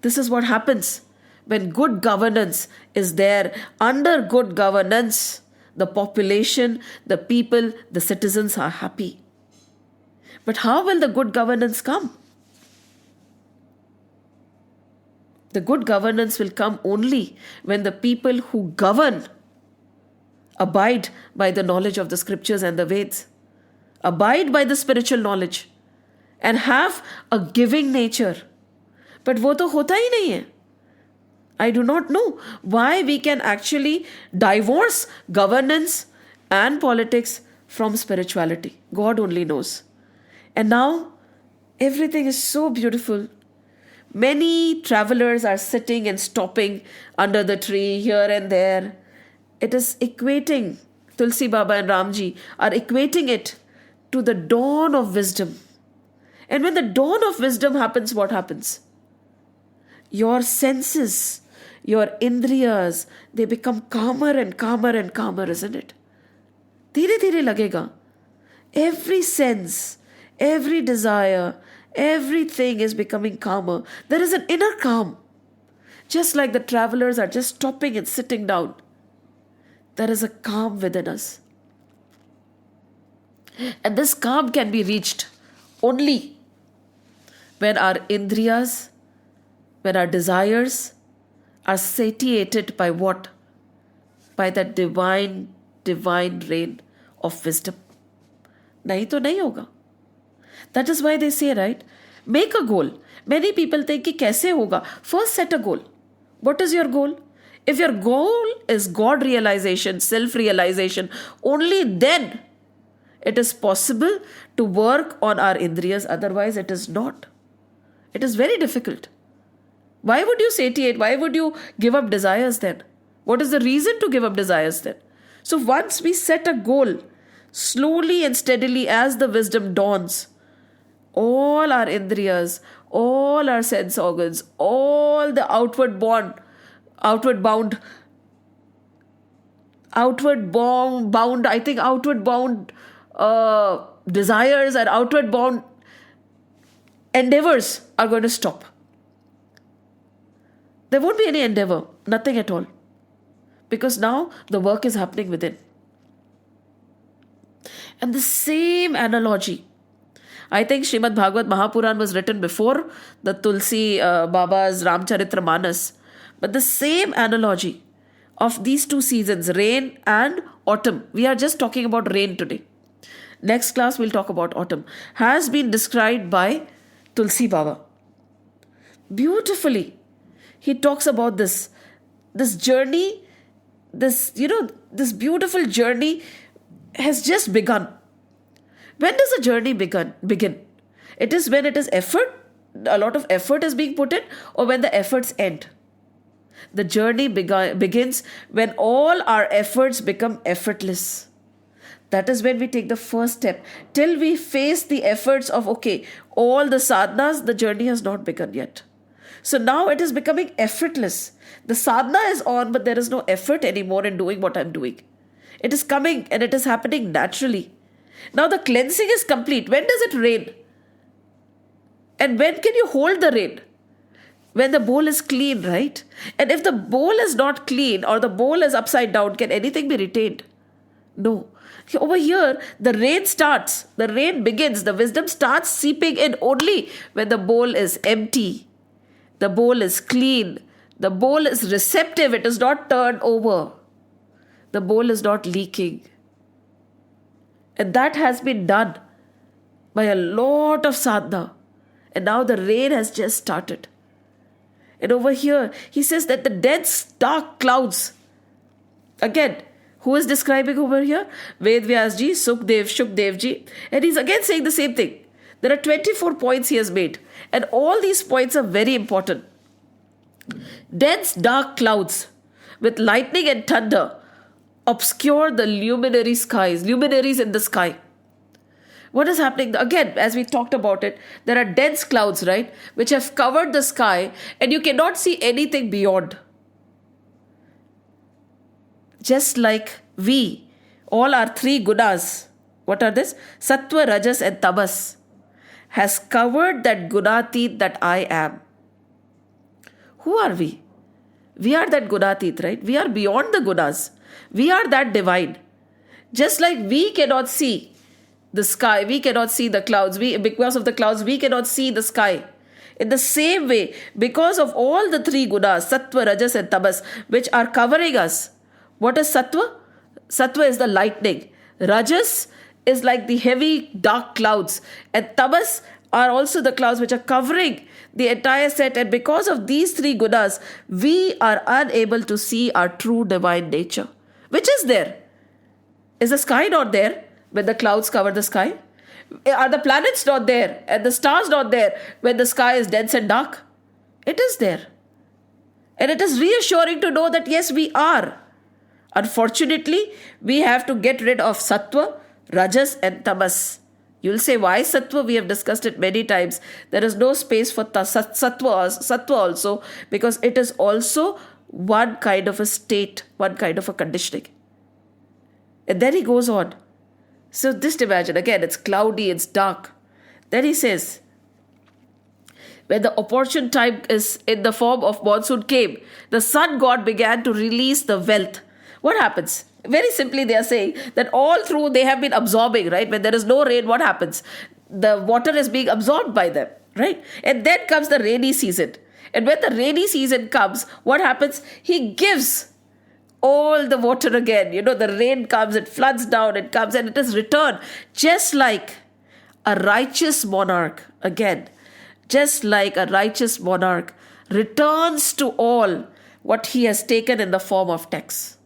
[SPEAKER 1] This is what happens when good governance is there. Under good governance, the population, the people, the citizens are happy. But how will the good governance come? The good governance will come only when the people who govern abide by the knowledge of the scriptures and the Veds, abide by the spiritual knowledge, and have a giving nature. But वो तो होता ही नहीं है. I do not know why we can actually divorce governance and politics from spirituality. God only knows. And now everything is so beautiful. Many travelers are sitting and stopping under the tree here and there. It is equating, Tulsi Baba and Ramji are equating it to the dawn of wisdom. And when the dawn of wisdom happens, what happens? Your senses, your indriyas, they become calmer and calmer and calmer, isn't it? Dheere dheere lagega. Every sense, every desire, everything is becoming calmer. There is an inner calm. Just like the travelers are just stopping and sitting down. There is a calm within us. And this calm can be reached only when our indriyas, when our desires are satiated by what? By that divine rain of wisdom. Nahi to nahi hoga. That is why they say, right? Make a goal. Many people think कि कैसे होगा? First set a goal. What is your goal? If your goal is God realization, self-realization, only then it is possible to work on our indriyas. Otherwise, it is not. It is very difficult. Why would you satiate? Why would you give up desires then? What is the reason to give up desires then? So once we set a goal, slowly and steadily as the wisdom dawns, all our indriyas, all our sense organs, all the outward bound desires and outward bound endeavors are going to stop. There won't be any endeavor, nothing at all. Because now the work is happening within. And the same analogy, I think Srimad Bhagavad Mahapuran was written before the Tulsi Baba's Ramcharitra Manas. But the same analogy of these two seasons, rain and autumn, we are just talking about rain today. Next class we'll talk about autumn, has been described by Tulsi Baba. Beautifully. he talks about this journey, this beautiful journey has just begun. When does a journey begin? It is when it is effort, a lot of effort is being put in, or when the efforts end. The journey begins when all our efforts become effortless. That is when we take the first step. Till we face the efforts of, okay, all the sadhanas, the journey has not begun yet. So now it is becoming effortless. The sadhana is on, but there is no effort anymore in doing what I'm doing. It is coming and it is happening naturally. Now the cleansing is complete. When does it rain? And when can you hold the rain? When the bowl is clean, right? And if the bowl is not clean or the bowl is upside down, can anything be retained? No. Over here, the rain starts, the rain begins, the wisdom starts seeping in only when the bowl is empty. The bowl is clean. The bowl is receptive. It is not turned over. The bowl is not leaking. And that has been done by a lot of sadhana. And now the rain has just started. And over here, he says that the dense, dark clouds. Again, who is describing over here? Ved Vyas ji, Sukdev, Shukdev ji. And he's again saying the same thing. There are 24 points he has made. And all these points are very important. Dense, dark clouds with lightning and thunder obscure the luminaries in the sky. What is happening? Again, as we talked about it, there are dense clouds, right, which have covered the sky and you cannot see anything beyond. Just like we, all our three gunas, what are this? Sattva, Rajas and Tamas, has covered that gunatit that I am. Who are we? We are that gunatit, right? We are beyond the gunas. We are that divine. Just like we cannot see the sky, we cannot see the clouds. Because of the clouds, we cannot see the sky. In the same way, because of all the three gunas, Sattva, Rajas and Tamas, which are covering us. What is Sattva? Sattva is the lightning. Rajas is like the heavy dark clouds. And Tamas are also the clouds which are covering the entire set. And because of these three gunas, we are unable to see our true divine nature. Which is there? Is the sky not there when the clouds cover the sky? Are the planets not there and the stars not there when the sky is dense and dark? It is there. And it is reassuring to know that yes, we are. Unfortunately, we have to get rid of Sattva, Rajas and Tamas. You'll say, why Sattva? We have discussed it many times. There is no space for Sattva also, because it is also one kind of a state, one kind of a conditioning. And then he goes on. So just imagine, again, it's cloudy, it's dark. Then he says, when the opportune time is in the form of monsoon came, the sun god began to release the wealth. What happens? Very simply, they are saying that all through they have been absorbing, right? When there is no rain, what happens? The water is being absorbed by them, right? And then comes the rainy season. And when the rainy season comes, what happens? He gives all the water again. The rain comes, it floods down, it comes and it is returned. Just like a righteous monarch, again, just like a righteous monarch returns to all what he has taken in the form of tax.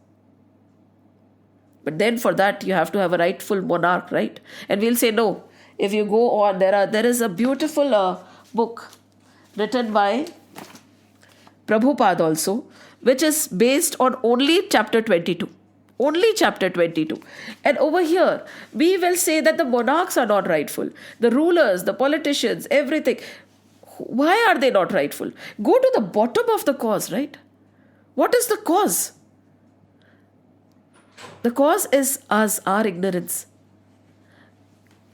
[SPEAKER 1] But then for that, you have to have a rightful monarch, right? And we'll say, no. If you go on, there is a beautiful book written by Prabhupada also, which is based on only chapter 22. Only chapter 22. And over here, we will say that the monarchs are not rightful. The rulers, the politicians, everything. Why are they not rightful? Go to the bottom of the cause, right? What is the cause? The cause is us, our ignorance.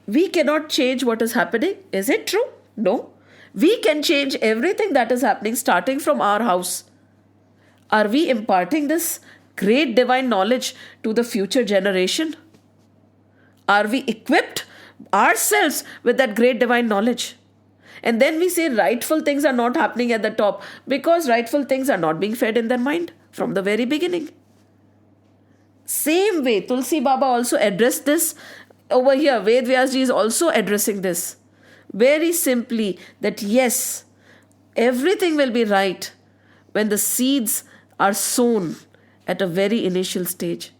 [SPEAKER 1] We cannot change what is happening. Is it true? No. We can change everything that is happening starting from our house. Are we imparting this great divine knowledge to the future generation? Are we equipped ourselves with that great divine knowledge? And then we say rightful things are not happening at the top because rightful things are not being fed in their mind from the very beginning. Same way, Tulsi Baba also addressed this over here. Ved Vyas ji is also addressing this. Very simply, that yes, everything will be right when the seeds are sown at a very initial stage.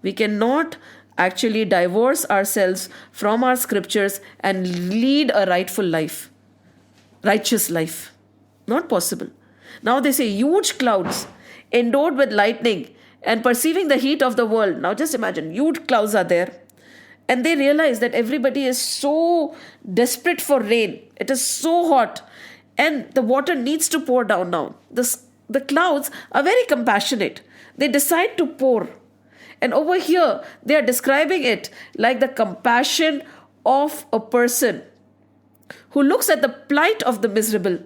[SPEAKER 1] We cannot actually divorce ourselves from our scriptures and lead a righteous life. Not possible. Now they say huge clouds endowed with lightning and perceiving the heat of the world. Now just imagine, huge clouds are there. And they realize that everybody is so desperate for rain. It is so hot. And the water needs to pour down now. The clouds are very compassionate. They decide to pour. And over here, they are describing it like the compassion of a person who looks at the plight of the miserable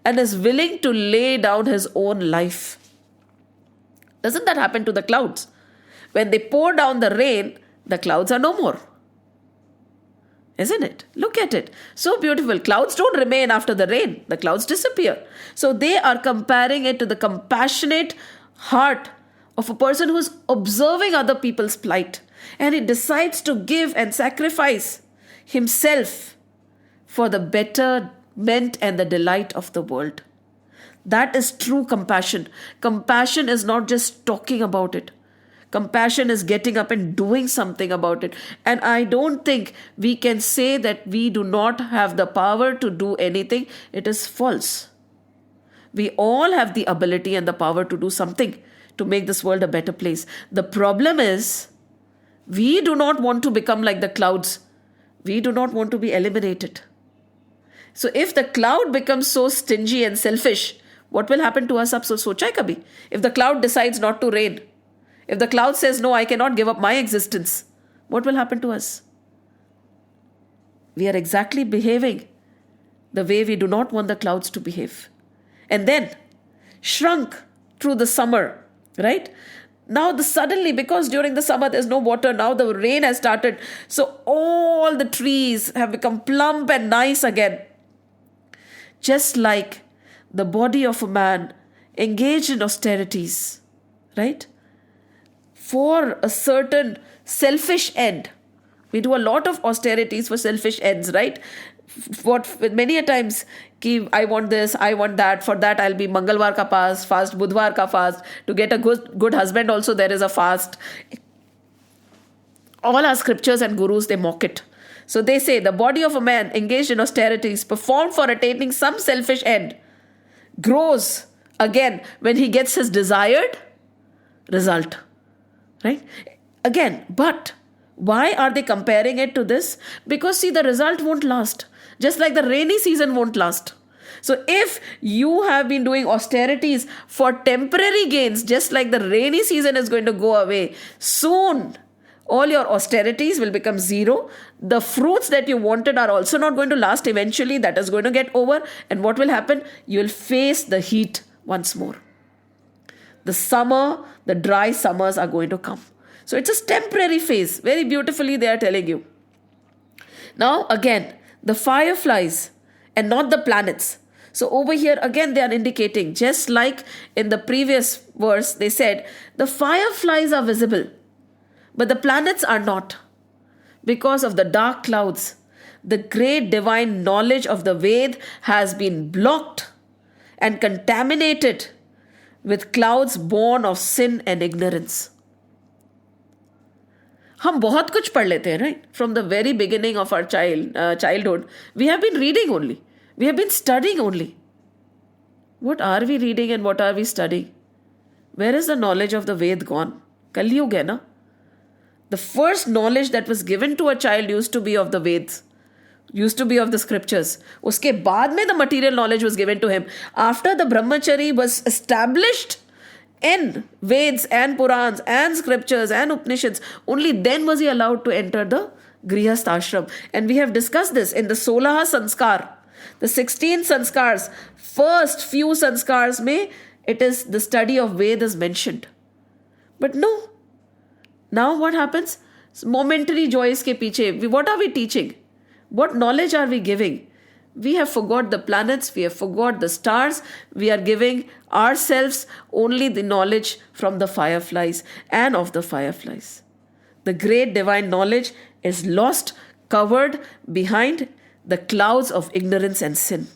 [SPEAKER 1] and is willing to lay down his own life. Doesn't that happen to the clouds? When they pour down the rain, the clouds are no more. Isn't it? Look at it. So beautiful. Clouds don't remain after the rain. The clouds disappear. So they are comparing it to the compassionate heart of a person who is observing other people's plight. And he decides to give and sacrifice himself for the betterment and the delight of the world. That is true compassion. Compassion is not just talking about it. Compassion is getting up and doing something about it. And I don't think we can say that we do not have the power to do anything. It is false. We all have the ability and the power to do something to make this world a better place. The problem is, we do not want to become like the clouds. We do not want to be eliminated. So if the cloud becomes so stingy and selfish, what will happen to us? Ab so socha hai kabhi? If the cloud decides not to rain, if the cloud says, no, I cannot give up my existence, what will happen to us? We are exactly behaving the way we do not want the clouds to behave. And then shrunk through the summer, right? Now suddenly, because during the summer there's no water, now the rain has started. So all the trees have become plump and nice again. Just like the body of a man engaged in austerities, right? For a certain selfish end. We do a lot of austerities for selfish ends, right? What many a times, I want this, I want that, for that I'll be Mangalwar ka fast, Budhwar ka fast. To get a good husband also there is a fast. All our scriptures and gurus, they mock it. So they say the body of a man engaged in austerities performed for attaining some selfish end grows again when he gets his desired result. Right? Again, but why are they comparing it to this? Because see, the result won't last. Just like the rainy season won't last. So if you have been doing austerities for temporary gains, just like the rainy season is going to go away, soon all your austerities will become zero. The fruits that you wanted are also not going to last. Eventually that is going to get over. And what will happen? You will face the heat once more. The dry summers are going to come. So it's a temporary phase. Very beautifully they are telling you. Now again, the fireflies and not the planets. So over here again they are indicating, just like in the previous verse they said, the fireflies are visible, but the planets are not. Because of the dark clouds, the great divine knowledge of the Ved has been blocked and contaminated with clouds born of sin and ignorance. हम बहुत कुछ पढ़ लेते हैं, right? From the very beginning of our childhood, we have been reading only. We have been studying only. What are we reading and what are we studying? Where is the knowledge of the Ved gone? Kali Yuga hai na? The first knowledge that was given to a child used to be of the Veds. Used to be of the scriptures. Uske baad mein the material knowledge was given to him. After the brahmachari was established in Veds and Purans and scriptures and Upanishads, only then was he allowed to enter the Grihastha ashram. And we have discussed this in the 16 sanskar. The 16 sanskars, first few sanskars mein, it is the study of Ved is mentioned. But no. Now what happens? Momentary joys ke piche. What are we teaching? What knowledge are we giving? We have forgot the planets, we have forgot the stars, we are giving ourselves only the knowledge from the fireflies and of the fireflies. The great divine knowledge is lost, covered behind the clouds of ignorance and sin.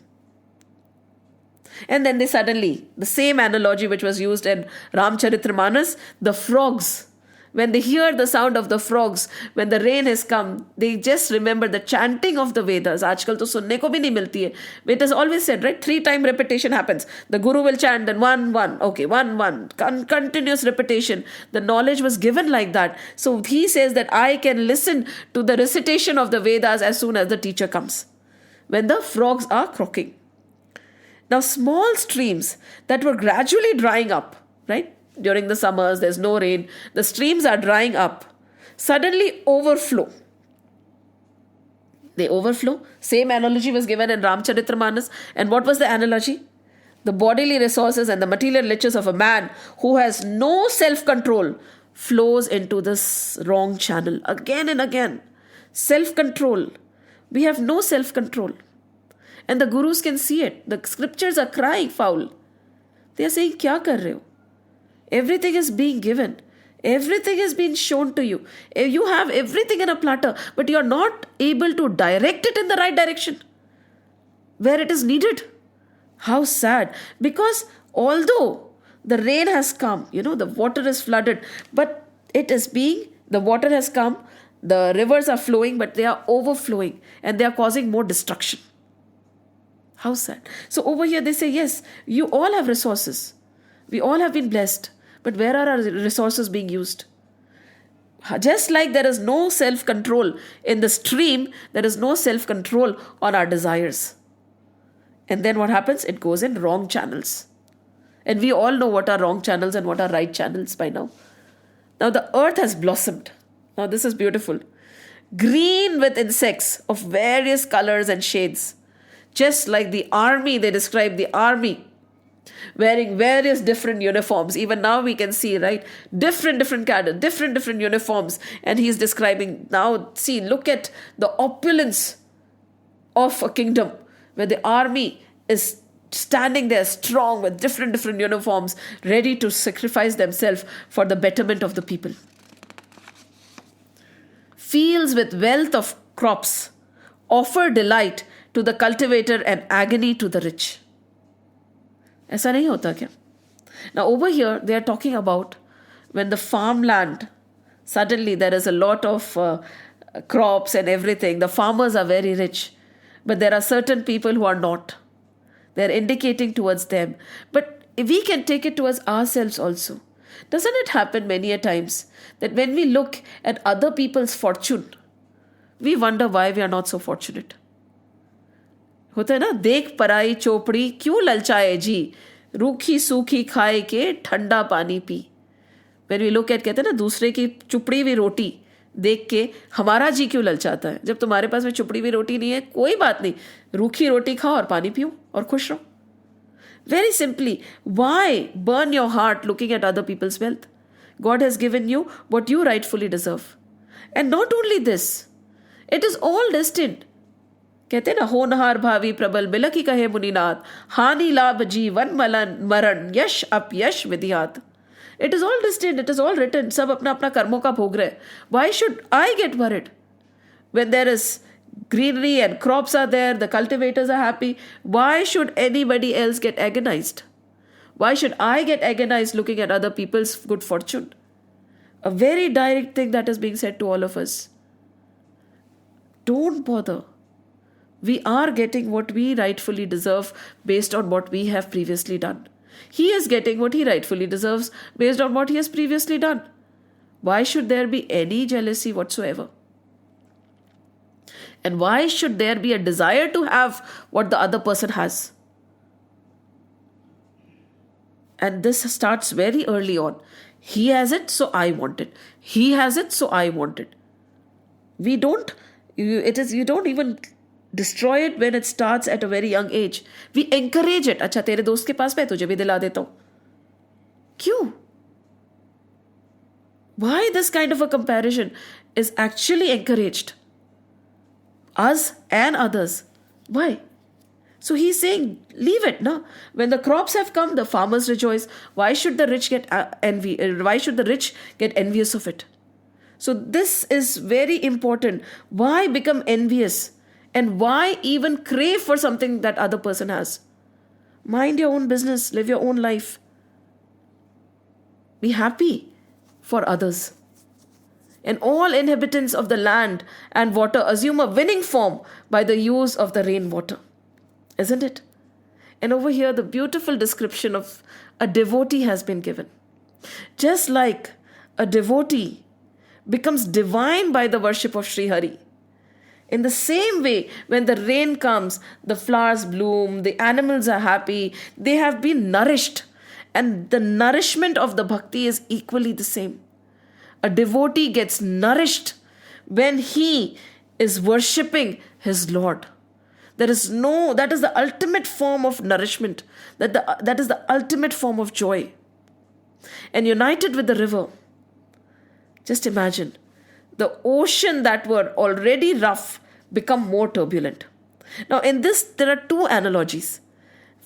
[SPEAKER 1] And then they suddenly, the same analogy which was used in Ramcharitramanas, the frogs, when they hear the sound of the frogs, when the rain has come, they just remember the chanting of the Vedas. Aajkal to sunne ko bhi nahi milti hai. It is always said, right? 3-time repetition happens. The Guru will chant, then 1, 1, okay, 1, 1. Continuous repetition. The knowledge was given like that. So he says that I can listen to the recitation of the Vedas as soon as the teacher comes, when the frogs are croaking. Now, small streams that were gradually drying up, right? During the summers, there's no rain. The streams are drying up. Suddenly overflow. They overflow. Same analogy was given in Ramcharitramanas. And what was the analogy? The bodily resources and the material riches of a man who has no self-control flows into this wrong channel again and again. Self-control. We have no self-control. And the gurus can see it. The scriptures are crying foul. They are saying, kya kar rahe ho? Everything is being given. Everything is being shown to you. You have everything in a platter, but you are not able to direct it in the right direction where it is needed. How sad. Because although the rain has come, the water is flooded, but the water has come, the rivers are flowing, but they are overflowing and they are causing more destruction. How sad. So over here they say, yes, you all have resources. We all have been blessed. But where are our resources being used? Just like there is no self-control in the stream, there is no self-control on our desires. And then what happens? It goes in wrong channels. And we all know what are wrong channels and what are right channels by now. Now the earth has blossomed. Now this is beautiful. Green with insects of various colors and shades. Just like the army, they describe the army wearing various different uniforms. Even now we can see, right? Different cadre, different uniforms. And he's describing, now see, look at the opulence of a kingdom where the army is standing there strong with different uniforms, ready to sacrifice themselves for the betterment of the people. Fields with wealth of crops offer delight to the cultivator and agony to the rich. ऐसा नहीं होता क्या? Now over here they are talking about when the farmland, suddenly there is a lot of crops and everything. The farmers are very rich, but there are certain people who are not. They are indicating towards them. But we can take it towards ourselves also. Doesn't it happen many a times that when we look at other people's fortune, we wonder why we are not so fortunate? होता है ना, देख पराई चोपड़ी क्यों ललचाए जी, रूखी सूखी खाए के ठंडा पानी P. When we look at, कहते हैं ना, दूसरे की चुपड़ी हुई रोटी देख के हमारा जी क्यों ललचाता है. जब तुम्हारे पास में चुपड़ी हुई रोटी नहीं है, कोई बात नहीं, रूखी रोटी खाओ और पानी पियो और खुश रहो. Very simply, why burn your heart looking at other people's wealth? God has given you what you rightfully deserve. And not only this, it is all destined. कहते ना, होनहार भावी प्रबल बिलखी कहे मुनिनाथ, हानि लाभ जीवन मरण यश अपयश विधियात. It is all destined, it is all written. सब अपना अपना कर्मों का भोग रहे. Why should I get worried? When there is greenery and crops are there, the cultivators are happy, why should anybody else get agonized? Why should I get agonized looking at other people's good fortune? A very direct thing that is being said to all of us. Don't bother. We are getting what we rightfully deserve based on what we have previously done. He is getting what he rightfully deserves based on what he has previously done. Why should there be any jealousy whatsoever? And why should there be a desire to have what the other person has? And this starts very early on. He has it, so I want it. He has it, so I want it. You don't even destroy it when it starts at a very young age. We encourage it. अच्छा, तेरे दोस्त के पास मैं तुझे भी दिला देता हूँ. क्यों? Why this kind of a comparison is actually encouraged? Us and others. Why? So he's saying, leave it, no? When the crops have come, the farmers rejoice. Why should the rich get Why should the rich get envious of it? So this is very important. Why become envious? And why even crave for something that other person has? Mind your own business, live your own life. Be happy for others. And all inhabitants of the land and water assume a winning form by the use of the rainwater. Isn't it? And over here, the beautiful description of a devotee has been given. Just like a devotee becomes divine by the worship of Sri Hari, in the same way, when the rain comes, the flowers bloom, the animals are happy, they have been nourished. And the nourishment of the bhakti is equally the same. A devotee gets nourished when he is worshipping his Lord. That is the ultimate form of nourishment. That is the ultimate form of joy. And united with the river, just imagine, the ocean that were already rough become more turbulent. Now in this, there are two analogies.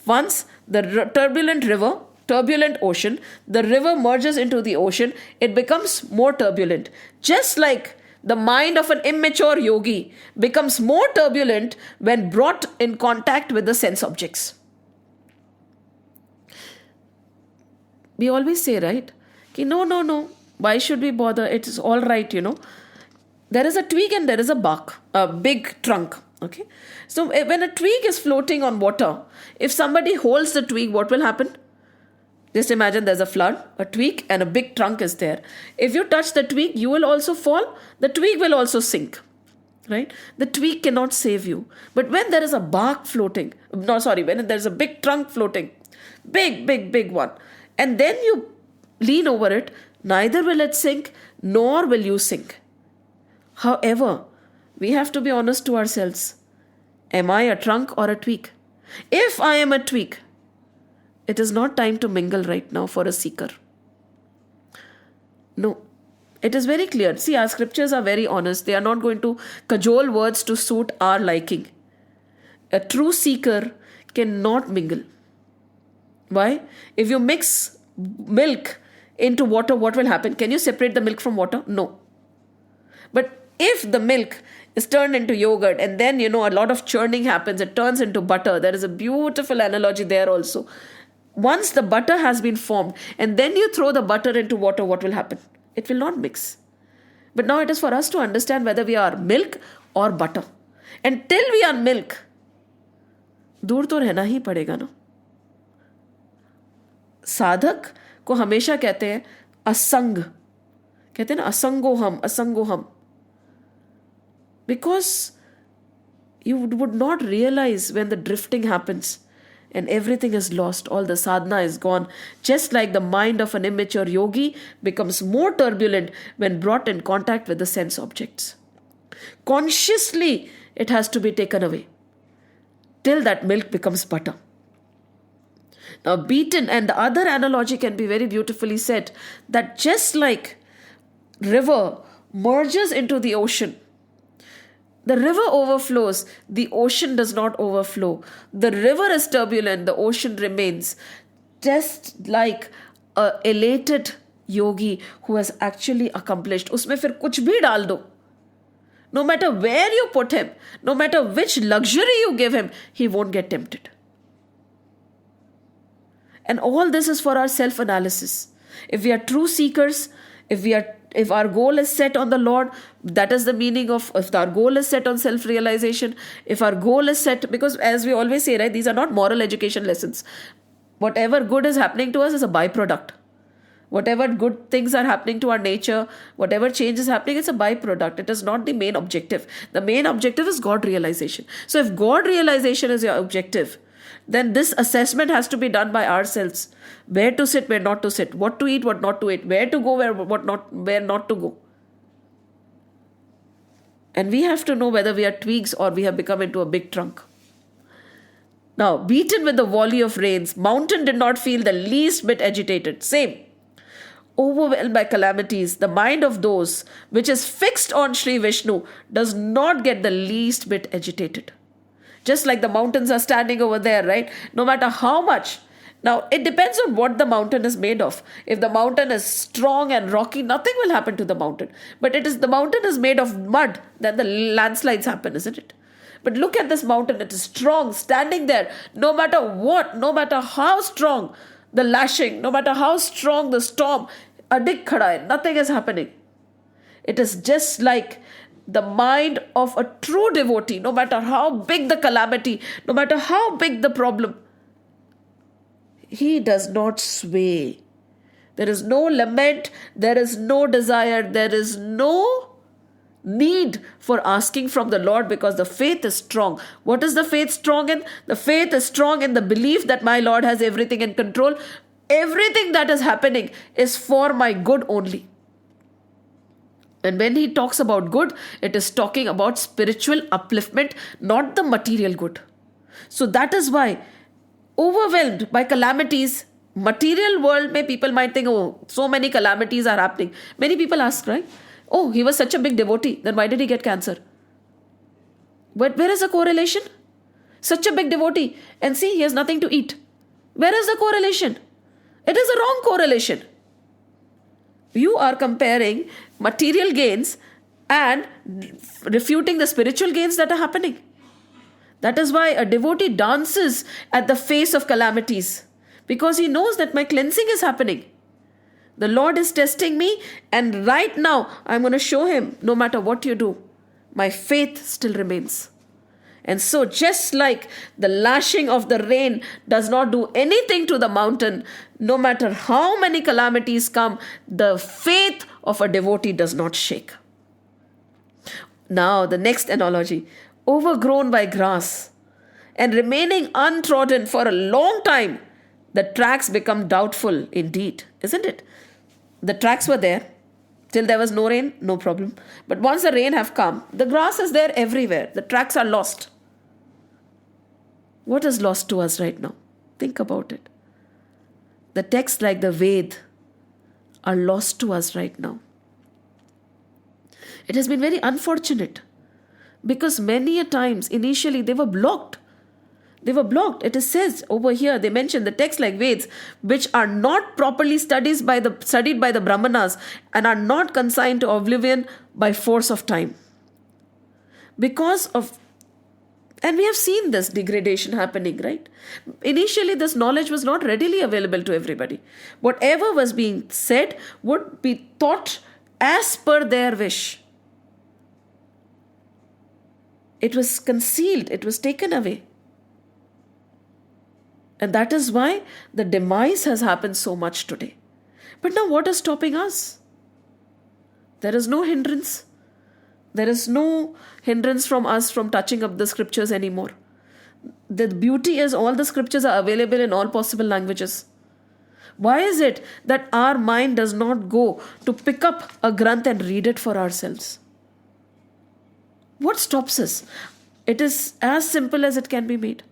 [SPEAKER 1] Once the turbulent ocean, the river merges into the ocean, it becomes more turbulent. Just like the mind of an immature yogi becomes more turbulent when brought in contact with the sense objects. We always say, right? No. Why should we bother? It is all right, There is a twig and there is a bark, a big trunk. Okay. So when a twig is floating on water, if somebody holds the twig, what will happen? Just imagine there's a flood, a twig and a big trunk is there. If you touch the twig, you will also fall. The twig will also sink. Right? The twig cannot save you. But when there is a bark floating, when there's a big trunk floating, big one, and then you lean over it, neither will it sink, nor will you sink. However, we have to be honest to ourselves. Am I a trunk or a twig? If I am a twig, it is not time to mingle right now for a seeker. No, it is very clear. See, our scriptures are very honest. They are not going to cajole words to suit our liking. A true seeker cannot mingle. Why? If you mix milk into water, what will happen? Can you separate the milk from water? No. But if the milk is turned into yogurt and then, a lot of churning happens, it turns into butter. There is a beautiful analogy there also. Once the butter has been formed and then you throw the butter into water, what will happen? It will not mix. But now it is for us to understand whether we are milk or butter. And till we are milk, दूर तो रहना ही पड़ेगा ना. साधक को हमेशा कहते हैं असंग, कहते हैं ना असंगो हम, because you would not realize when the drifting happens and everything is lost, all the sadhana is gone. Just like the mind of an immature yogi becomes more turbulent when brought in contact with the sense objects. Consciously, it has to be taken away till that milk becomes butter. Now, beaten, and the other analogy can be very beautifully said, that just like river merges into the ocean, the river overflows, the ocean does not overflow. The river is turbulent, the ocean remains. Just like a elated yogi who has actually accomplished. उसमें फिर कुछ भी डाल दो. No matter where you put him, no matter which luxury you give him, he won't get tempted. And all this is for our self-analysis. If we are true seekers, if our goal is set on the Lord, that is the meaning of, if our goal is set on self-realization, if our goal is set, because as we always say, right, these are not moral education lessons. Whatever good is happening to us is a byproduct. Whatever good things are happening to our nature, whatever change is happening, it's a byproduct. It is not the main objective. The main objective is God realization. So if God realization is your objective, then this assessment has to be done by ourselves. Where to sit, where not to sit. What to eat, what not to eat. Where to go, where not to go. And we have to know whether we are twigs or we have become into a big trunk. Now, beaten with the volley of rains, mountain did not feel the least bit agitated. Same. Overwhelmed by calamities, the mind of those which is fixed on Sri Vishnu does not get the least bit agitated. Just like the mountains are standing over there, right? No matter how much. Now, it depends on what the mountain is made of. If the mountain is strong and rocky, nothing will happen to the mountain. But the mountain is made of mud, then the landslides happen, isn't it? But look at this mountain. It is strong, standing there. No matter what, no matter how strong the lashing, no matter how strong the storm, adik khada hai, nothing is happening. It is just like the mind of a true devotee. No matter how big the calamity, no matter how big the problem, he does not sway. There is no lament, there is no desire, there is no need for asking from the Lord, because the faith is strong. What is the faith strong in? The faith is strong in the belief that my Lord has everything in control. Everything that is happening is for my good only. And when he talks about good, it is talking about spiritual upliftment, not the material good. So that is why, overwhelmed by calamities, material world may people might think, oh, so many calamities are happening. Many people ask, right? Oh, he was such a big devotee, then why did he get cancer? But where is the correlation? Such a big devotee, and see, he has nothing to eat. Where is the correlation? It is a wrong correlation. You are comparing material gains and refuting the spiritual gains that are happening. That is why a devotee dances at the face of calamities, because he knows that my cleansing is happening. The Lord is testing me, and right now I'm going to show him, no matter what you do, my faith still remains. And so just like the lashing of the rain does not do anything to the mountain, no matter how many calamities come, the faith of a devotee does not shake. Now the next analogy, overgrown by grass and remaining untrodden for a long time, the tracks become doubtful indeed, isn't it? The tracks were there till there was no rain, no problem. But once the rain have come, the grass is there everywhere. The tracks are lost. What is lost to us right now? Think about it. The texts like the Ved are lost to us right now. It has been very unfortunate, because many a times initially they were blocked. They were blocked. It is says over here, they mention the texts like Veds, which are not properly studied by the Brahmanas and are not consigned to oblivion by force of time. And we have seen this degradation happening, right? Initially, this knowledge was not readily available to everybody. Whatever was being said would be taught as per their wish. It was concealed. It was taken away. And that is why the demise has happened so much today. But now what is stopping us? There is no hindrance. There is no hindrance from us from touching up the scriptures anymore. The beauty is all the scriptures are available in all possible languages. Why is it that our mind does not go to pick up a Granth and read it for ourselves? What stops us? It is as simple as it can be made.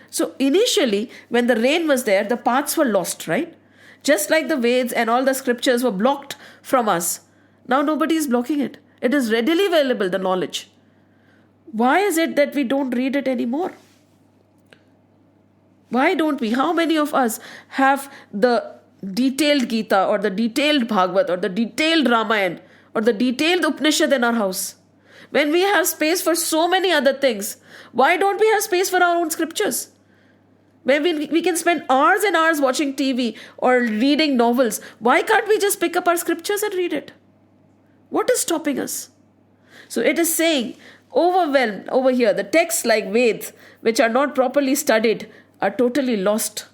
[SPEAKER 1] So initially, when the rain was there, the paths were lost, right? Just like the Veds and all the scriptures were blocked from us. Now nobody is blocking it. It is readily available, the knowledge. Why is it that we don't read it anymore? Why don't we? How many of us have the detailed Gita or the detailed Bhagavad or the detailed Ramayana or the detailed Upanishad in our house? When we have space for so many other things, why don't we have space for our own scriptures? When we can spend hours and hours watching TV or reading novels, why can't we just pick up our scriptures and read it? What is stopping us? So it is saying, overwhelmed over here, the texts like Veds, which are not properly studied, are totally lost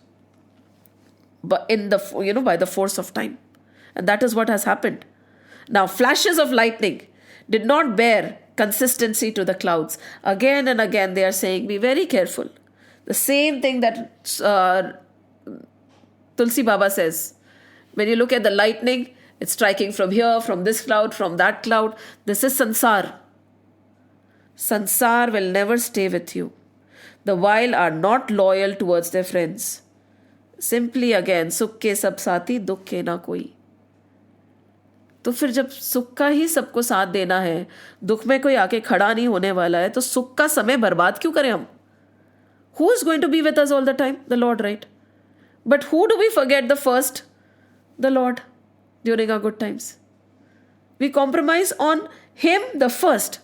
[SPEAKER 1] by the force of time. And that is what has happened. Now, flashes of lightning did not bear consistency to the clouds. Again and again they are saying, be very careful. The same thing that Tulsi Baba says. When you look at the lightning, it's striking from here, from this cloud, from that cloud. This is sansar. Sansar will never stay with you. The wild are not loyal towards their friends. Simply again, sukh ke sab saathi, dukh ke na koi. तो फिर जब सुख का ही सबको साथ देना है, दुख में कोई आके खड़ा नहीं होने वाला है, तो सुख का समय बर्बाद क्यों करें हम? Who is going to be with us all the time? The Lord, right? But who do we forget the first? The Lord, during our good times. We compromise on Him the first.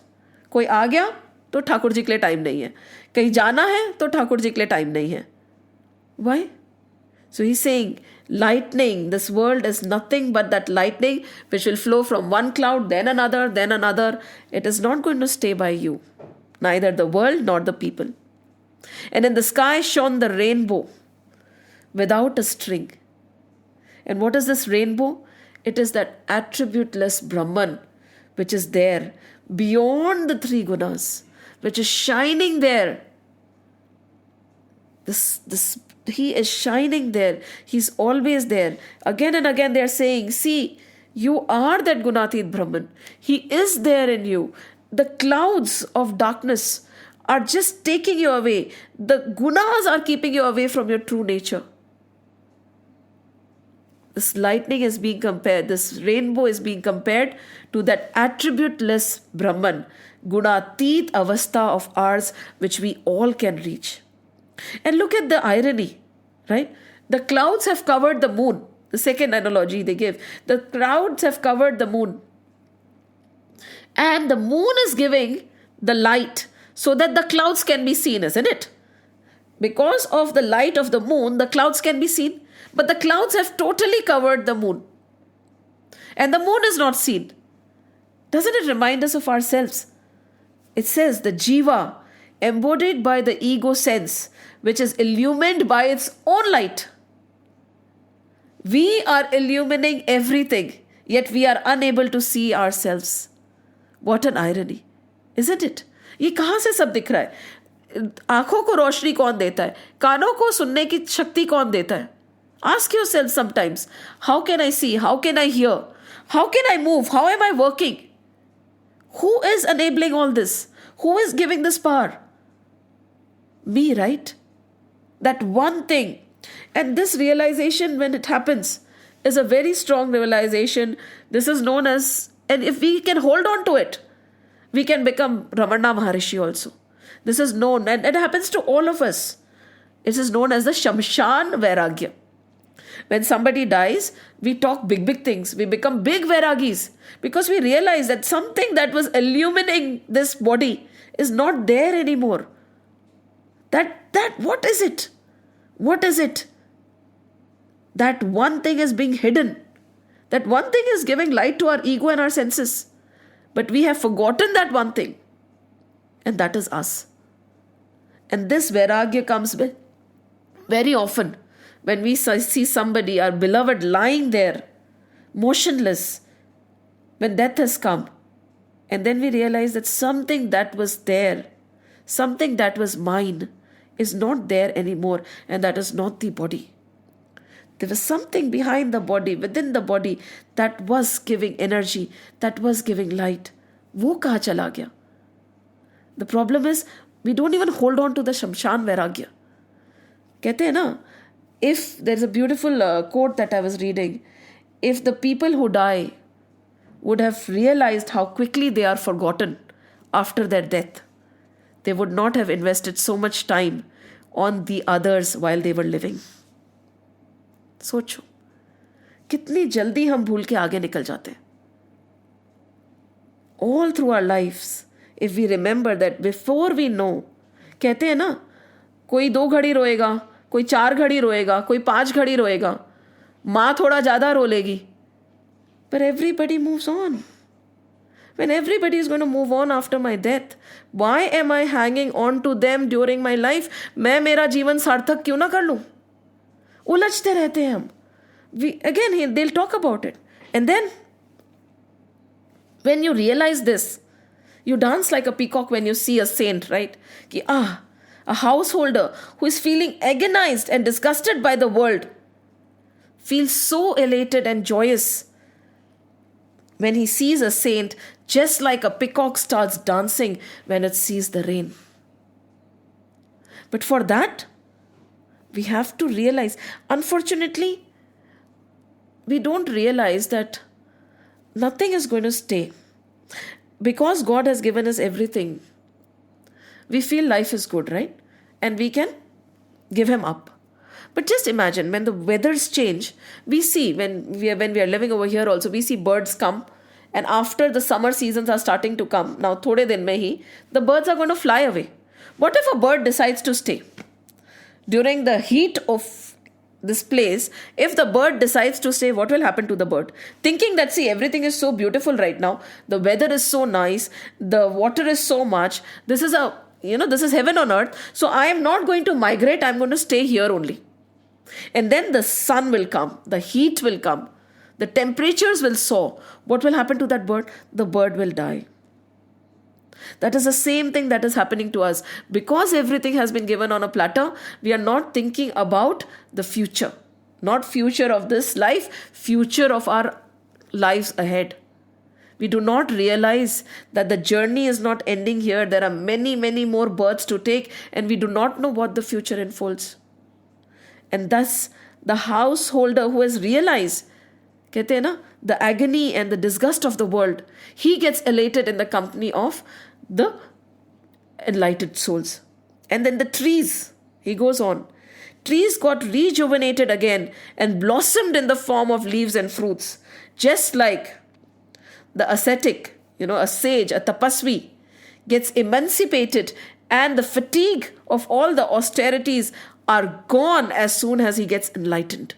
[SPEAKER 1] कोई आ गया, तो ठाकुर जी के लिए time नहीं है, कहीं जाना है तो ठाकुर जी के लिए टाइम नहीं है. Why? So he's saying lightning, this world is nothing but that lightning which will flow from one cloud, then another, then another. It is not going to stay by you, neither the world nor the people. And in the sky shone the rainbow without a string. And what is this rainbow? It is that attributeless Brahman which is there beyond the three gunas, which is shining there. This he is shining there. He's always there. Again and again they are saying, see, you are that Gunatit Brahman. He is there in you. The clouds of darkness are just taking you away. The gunas are keeping you away from your true nature. This lightning is being compared, this rainbow is being compared to that attributeless Brahman, Gunatit avastha of ours, which we all can reach. And look at the irony, right? The clouds have covered the moon. The second analogy they give. The clouds have covered the moon. And the moon is giving the light so that the clouds can be seen, isn't it? Because of the light of the moon, the clouds can be seen. But the clouds have totally covered the moon. And the moon is not seen. Doesn't it remind us of ourselves? It says the jiva, embodied by the ego sense, which is illumined by its own light. We are illumining everything, yet we are unable to see ourselves. What an irony, isn't it? ये कहाँ से सब दिख रहा है? आंखों को रोशनी कौन देता है? कानों को सुनने की शक्ति कौन देता है? Ask yourself sometimes, how can I see? How can I hear? How can I move? How am I working? Who is enabling all this? Who is giving this power? Me, right? That one thing. And this realization, when it happens, is a very strong realization. This is known as, and if we can hold on to it, we can become Ramana Maharishi also. This is known, and it happens to all of us. It is known as the Shamshan Vairagya. When somebody dies, we talk big things. We become big Vairagis because we realize that something that was illuminating this body is not there anymore. What is it? What is it? That one thing is being hidden. That one thing is giving light to our ego and our senses. But we have forgotten that one thing. And that is us. And this Vairagya comes very often when we see somebody, our beloved, lying there, motionless, when death has come. And then we realize that something that was there, something that was mine, is not there anymore, and that is not the body. There was something behind the body, within the body, that was giving energy, that was giving light. वो कहाँ चला गया? The problem is, we don't even hold on to the Shamshan Vairagya. कहते हैं ना, if there's a beautiful quote that I was reading, if the people who die would have realized how quickly they are forgotten after their death, they would not have invested so much time on the others while they were living. सोचो, कितनी जल्दी हम भूल के आगे निकल जाते हैं. All through our lives, if we remember that before we know, कहते हैं ना, कोई 2 घड़ी रोएगा, कोई 4 घड़ी रोएगा, कोई 5 घड़ी रोएगा, माँ थोड़ा ज़्यादा रो लेगी. But everybody moves on. When everybody is going to move on after my death, why am I hanging on to them during my life? मैं मेरा जीवन सार्थक क्यों ना कर लूं? उलझते रहते हैं हम. Again, they'll talk about it. And then, when you realize this, you dance like a peacock when you see a saint, right? कि a householder who is feeling agonized and disgusted by the world feels so elated and joyous when he sees a saint, just like a peacock starts dancing when it sees the rain. But for that, we have to realize, unfortunately, we don't realize that nothing is going to stay. Because God has given us everything, we feel life is good, right? And we can give Him up. But just imagine, when the weathers change, we see, when we are living over here also, we see birds come and after the summer seasons are starting to come, now thode din mein hi, the birds are going to fly away. What if a bird decides to stay? During the heat of this place, if the bird decides to stay, what will happen to the bird? Thinking that, see, everything is so beautiful right now, the weather is so nice, the water is so much, this is this is heaven on earth, so I am not going to migrate, I'm going to stay here only. And then the sun will come, the heat will come, the temperatures will soar. What will happen to that bird? The bird will die. That is the same thing that is happening to us. Because everything has been given on a platter, we are not thinking about the future. Not future of this life, future of our lives ahead. We do not realize that the journey is not ending here. There are many, many more births to take, and we do not know what the future unfolds. And thus, the householder who has realized, कहते हैं ना, the agony and the disgust of the world, he gets elated in the company of the enlightened souls. And then the trees, he goes on, trees got rejuvenated again and blossomed in the form of leaves and fruits, just like the ascetic, a sage, a tapasvi, gets emancipated, and the fatigue of all the austerities are gone as soon as he gets enlightened.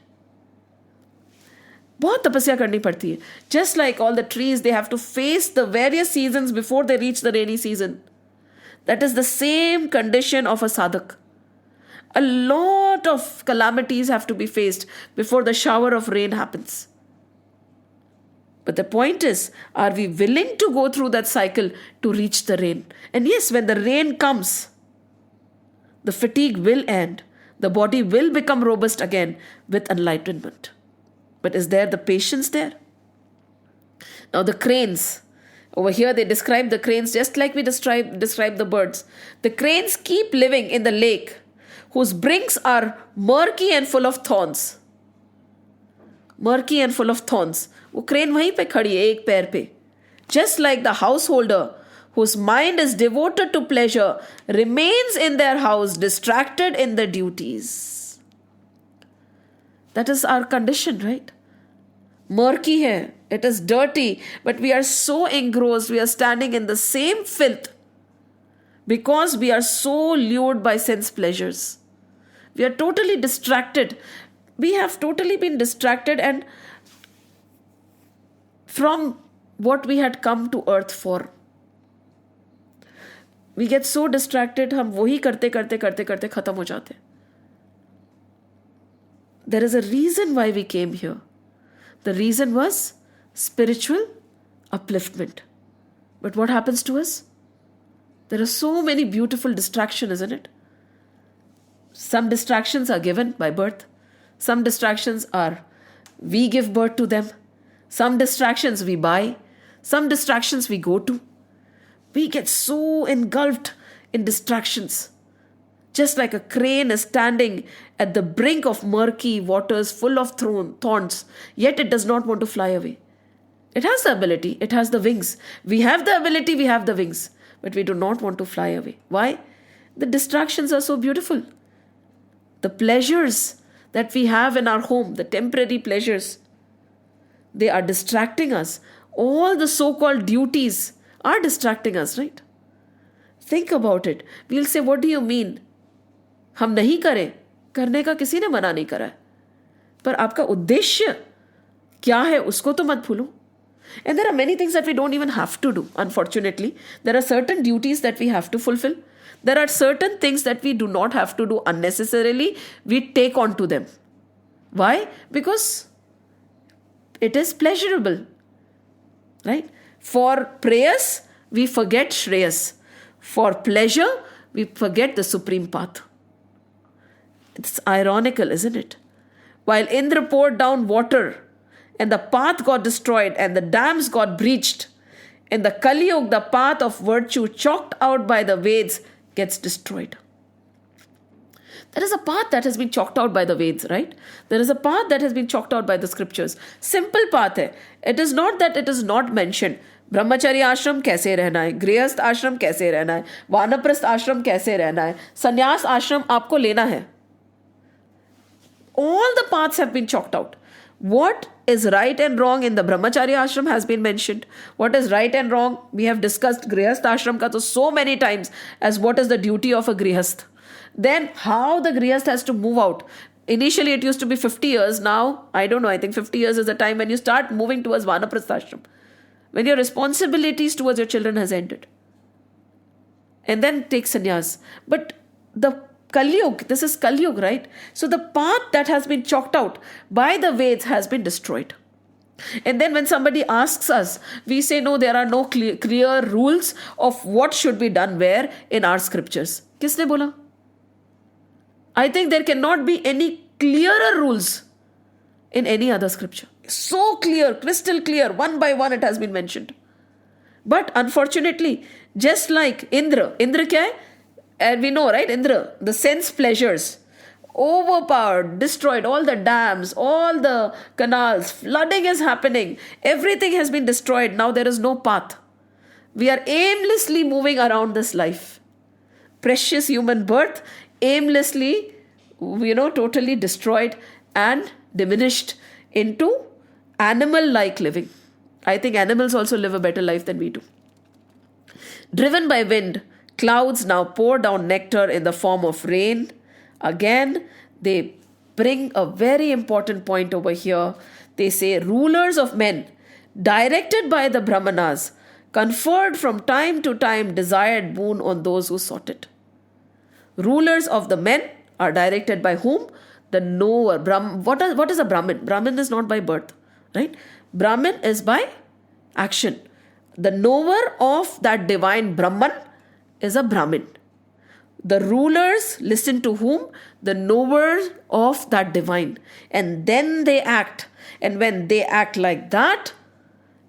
[SPEAKER 1] बहुत तपस्या करनी पड़ती है. Just like all the trees, they have to face the various seasons before they reach the rainy season. That is the same condition of a sadhak. A lot of calamities have to be faced before the shower of rain happens. But the point is, are we willing to go through that cycle to reach the rain? And yes, when the rain comes, the fatigue will end. The body will become robust again with enlightenment. But is there the patience there? Now the cranes, over here they describe the cranes just like we describe the birds. The cranes keep living in the lake whose brinks are murky and full of thorns. Murky and full of thorns. वो crane वहीं पे खड़ी है एक पैर पे. Just like the householder whose mind is devoted to pleasure remains in their house distracted in the duties. That is our condition, right? Murky hai, it is dirty, but we are so engrossed, we are standing in the same filth because we are so lured by sense pleasures. We are totally distracted. We have totally been distracted and from what we had come to earth for. We get so distracted, हम वही करते खत्म हो जाते. There is a reason why we came here. The reason was spiritual upliftment. But what happens to us? There are so many beautiful distractions, isn't it? Some distractions are given by birth. Some distractions are we give birth to them. Some distractions we buy. Some distractions we go to. We get so engulfed in distractions. Just like a crane is standing at the brink of murky waters full of thorns, yet it does not want to fly away. It has the ability, it has the wings. We have the ability, we have the wings, but we do not want to fly away. Why? The distractions are so beautiful. The pleasures that we have in our home, the temporary pleasures, they are distracting us. All the so-called duties are distracting us, right? Think about it. We'll say, what do you mean? हम नहीं करें, करने का किसी ने मना नहीं करा है, पर आपका उद्देश्य क्या है उसको तो मत भूलो. And there are many things that we don't even have to do, unfortunately. There are certain duties that we have to fulfill. There are certain things that we do not have to do unnecessarily. We take on to them. Why? Because it is pleasurable. Right? For prayers, we forget Shreyas. For pleasure, we forget the supreme path. It's ironical, isn't it? While Indra poured down water and the path got destroyed and the dams got breached, in the Kali Yuga, the path of virtue chalked out by the Veds gets destroyed. There is a path that has been chalked out by the Veds, right? There is a path that has been chalked out by the scriptures. Simple path hai. It is not that it is not mentioned. ब्रह्मचर्य आश्रम कैसे रहना है, गृहस्थ आश्रम कैसे रहना है, वानप्रस्थ आश्रम कैसे रहना है, संन्यास आश्रम आपको लेना है. All the paths have been chalked out. What is right and wrong in the Brahmacharya ashram has been mentioned. What is right and wrong? We have discussed Grihast ashram ka to so many times as what is the duty of a Grihast. Then how the Grihast has to move out. Initially it used to be 50 years. Now, I don't know, I think 50 years is the time when you start moving towards Vanaprastha ashram. When your responsibilities towards your children has ended. And then take sannyas. But the Kali Yuga, this is Kali Yuga, right? So the path that has been chalked out by the Veds has been destroyed. And then when somebody asks us, we say, no, there are no clear rules of what should be done where in our scriptures. Kisne bola? I think there cannot be any clearer rules in any other scripture. So clear, crystal clear, one by one it has been mentioned. But unfortunately, just like Indra kya hai? And we know, right? Indra, the sense pleasures, overpowered, destroyed all the dams, all the canals, flooding is happening. Everything has been destroyed. Now there is no path. We are aimlessly moving around this life. Precious human birth, aimlessly, totally destroyed and diminished into animal-like living. I think animals also live a better life than we do. Driven by wind, clouds now pour down nectar in the form of rain. Again, they bring a very important point over here. They say, rulers of men, directed by the Brahmanas, conferred from time to time desired boon on those who sought it. Rulers of the men are directed by whom? The knower. What is a Brahmin? Brahmin is not by birth, right? Brahmin is by action. The knower of that divine Brahman is a Brahmin. The rulers listen to whom? The knowers of that divine. And then they act. And when they act like that,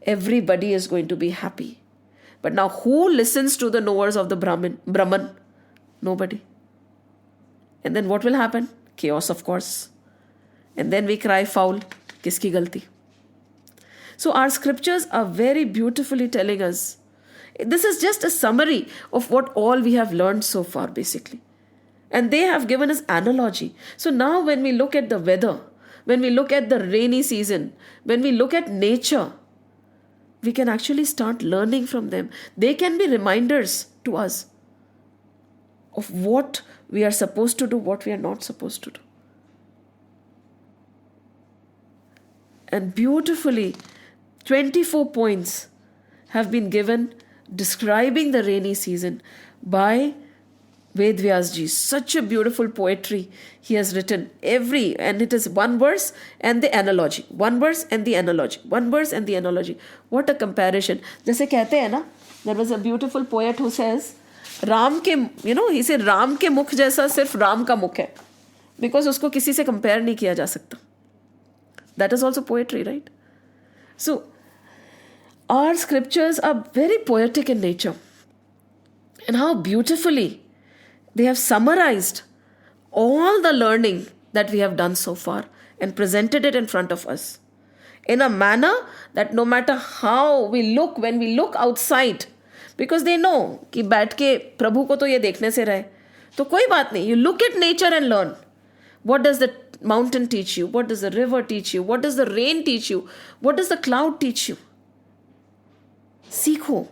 [SPEAKER 1] everybody is going to be happy. But now who listens to the knowers of the Brahman? Nobody. And then what will happen? Chaos, of course. And then we cry foul. Kiski galti? So our scriptures are very beautifully telling us. This is just a summary of what all we have learned so far, basically. And they have given us analogy. So now when we look at the weather, when we look at the rainy season, when we look at nature, we can actually start learning from them. They can be reminders to us of what we are supposed to do, what we are not supposed to do. And beautifully, 24 points have been given describing the rainy season by Ved Vyas Ji. Such a beautiful poetry he has written. And it is one verse and the analogy. One verse and the analogy. One verse and the analogy. What a comparison. जैसे कहते हैं ना, there was a beautiful poet who says, Ram के, he said, Ram के मुख जैसा सिर्फ राम का मुख है. Because उसको किसी से compare नहीं किया जा सकता. That is also poetry, right? So, our scriptures are very poetic in nature. And how beautifully they have summarized all the learning that we have done so far and presented it in front of us in a manner that no matter how we look, when we look outside, because they know कि बैठ के प्रभु को तो ये देखने से रहे, तो कोई बात नहीं. You look at nature and learn. What does the mountain teach you? What does the river teach you? What does the rain teach you? What does the cloud teach you? Seekho.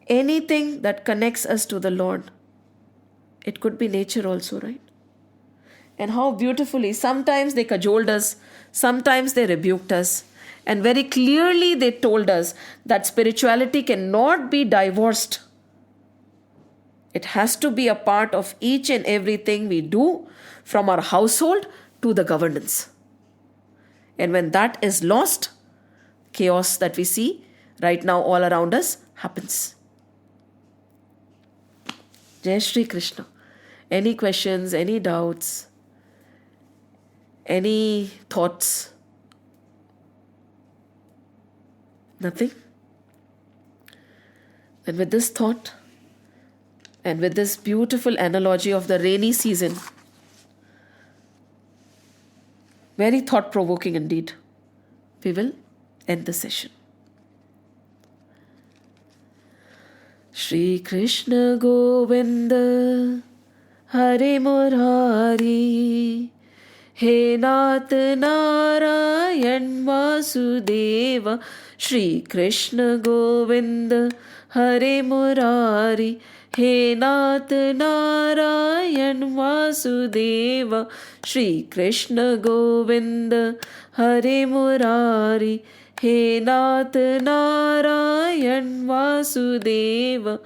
[SPEAKER 1] Anything that connects us to the Lord. It could be nature also, right? And how beautifully, sometimes they cajoled us, sometimes they rebuked us. And very clearly they told us that spirituality cannot be divorced. It has to be a part of each and everything we do, from our household to the governance. And when that is lost, chaos that we see right now all around us happens. Jai Shri Krishna. Any questions, any doubts, any thoughts? Nothing? And with this thought, and with this beautiful analogy of the rainy season, very thought-provoking indeed, we will end the session. Shri Krishna Govinda Hare Murari, हे नाथ नारायण वासुदेव, श्री कृष्ण गोविंद हरे मुरारी। हे नाथ नारायण वासुदेव, श्री कृष्ण गोविंद हरे मुरारी। हे नाथ नारायण वासुदेव,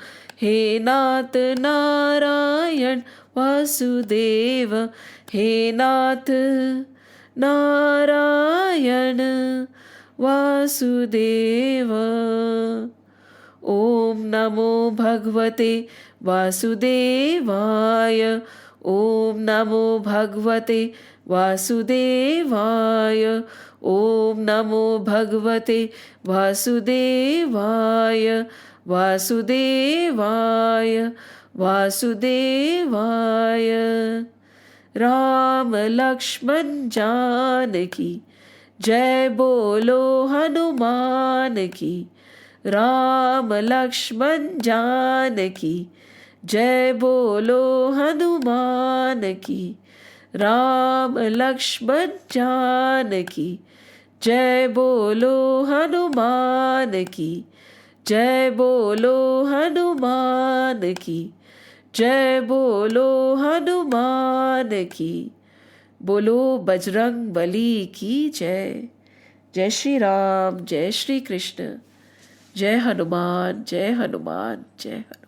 [SPEAKER 1] हे नाथ नारायण वासुदेव, हे नाथ नारायण वासुदेव। ओम नमो भगवते वासुदेवाय, ओम नमो भगवते वासुदेवाय, ओम नमो भगवते वासुदेवाय, वासुदेवाय वासुदेवाय। राम लक्ष्मण जानकी जय बोलो हनुमान की। राम लक्ष्मण जानकी जय बोलो हनुमान की। राम लक्ष्मण जानकी जय बोलो हनुमान की। जय बोलो हनुमान की। जय बोलो हनुमान की। बोलो बजरंग बली की जय। जय श्री राम, जय श्री कृष्ण, जय हनुमान, जय हनुमान, जय हनुमान।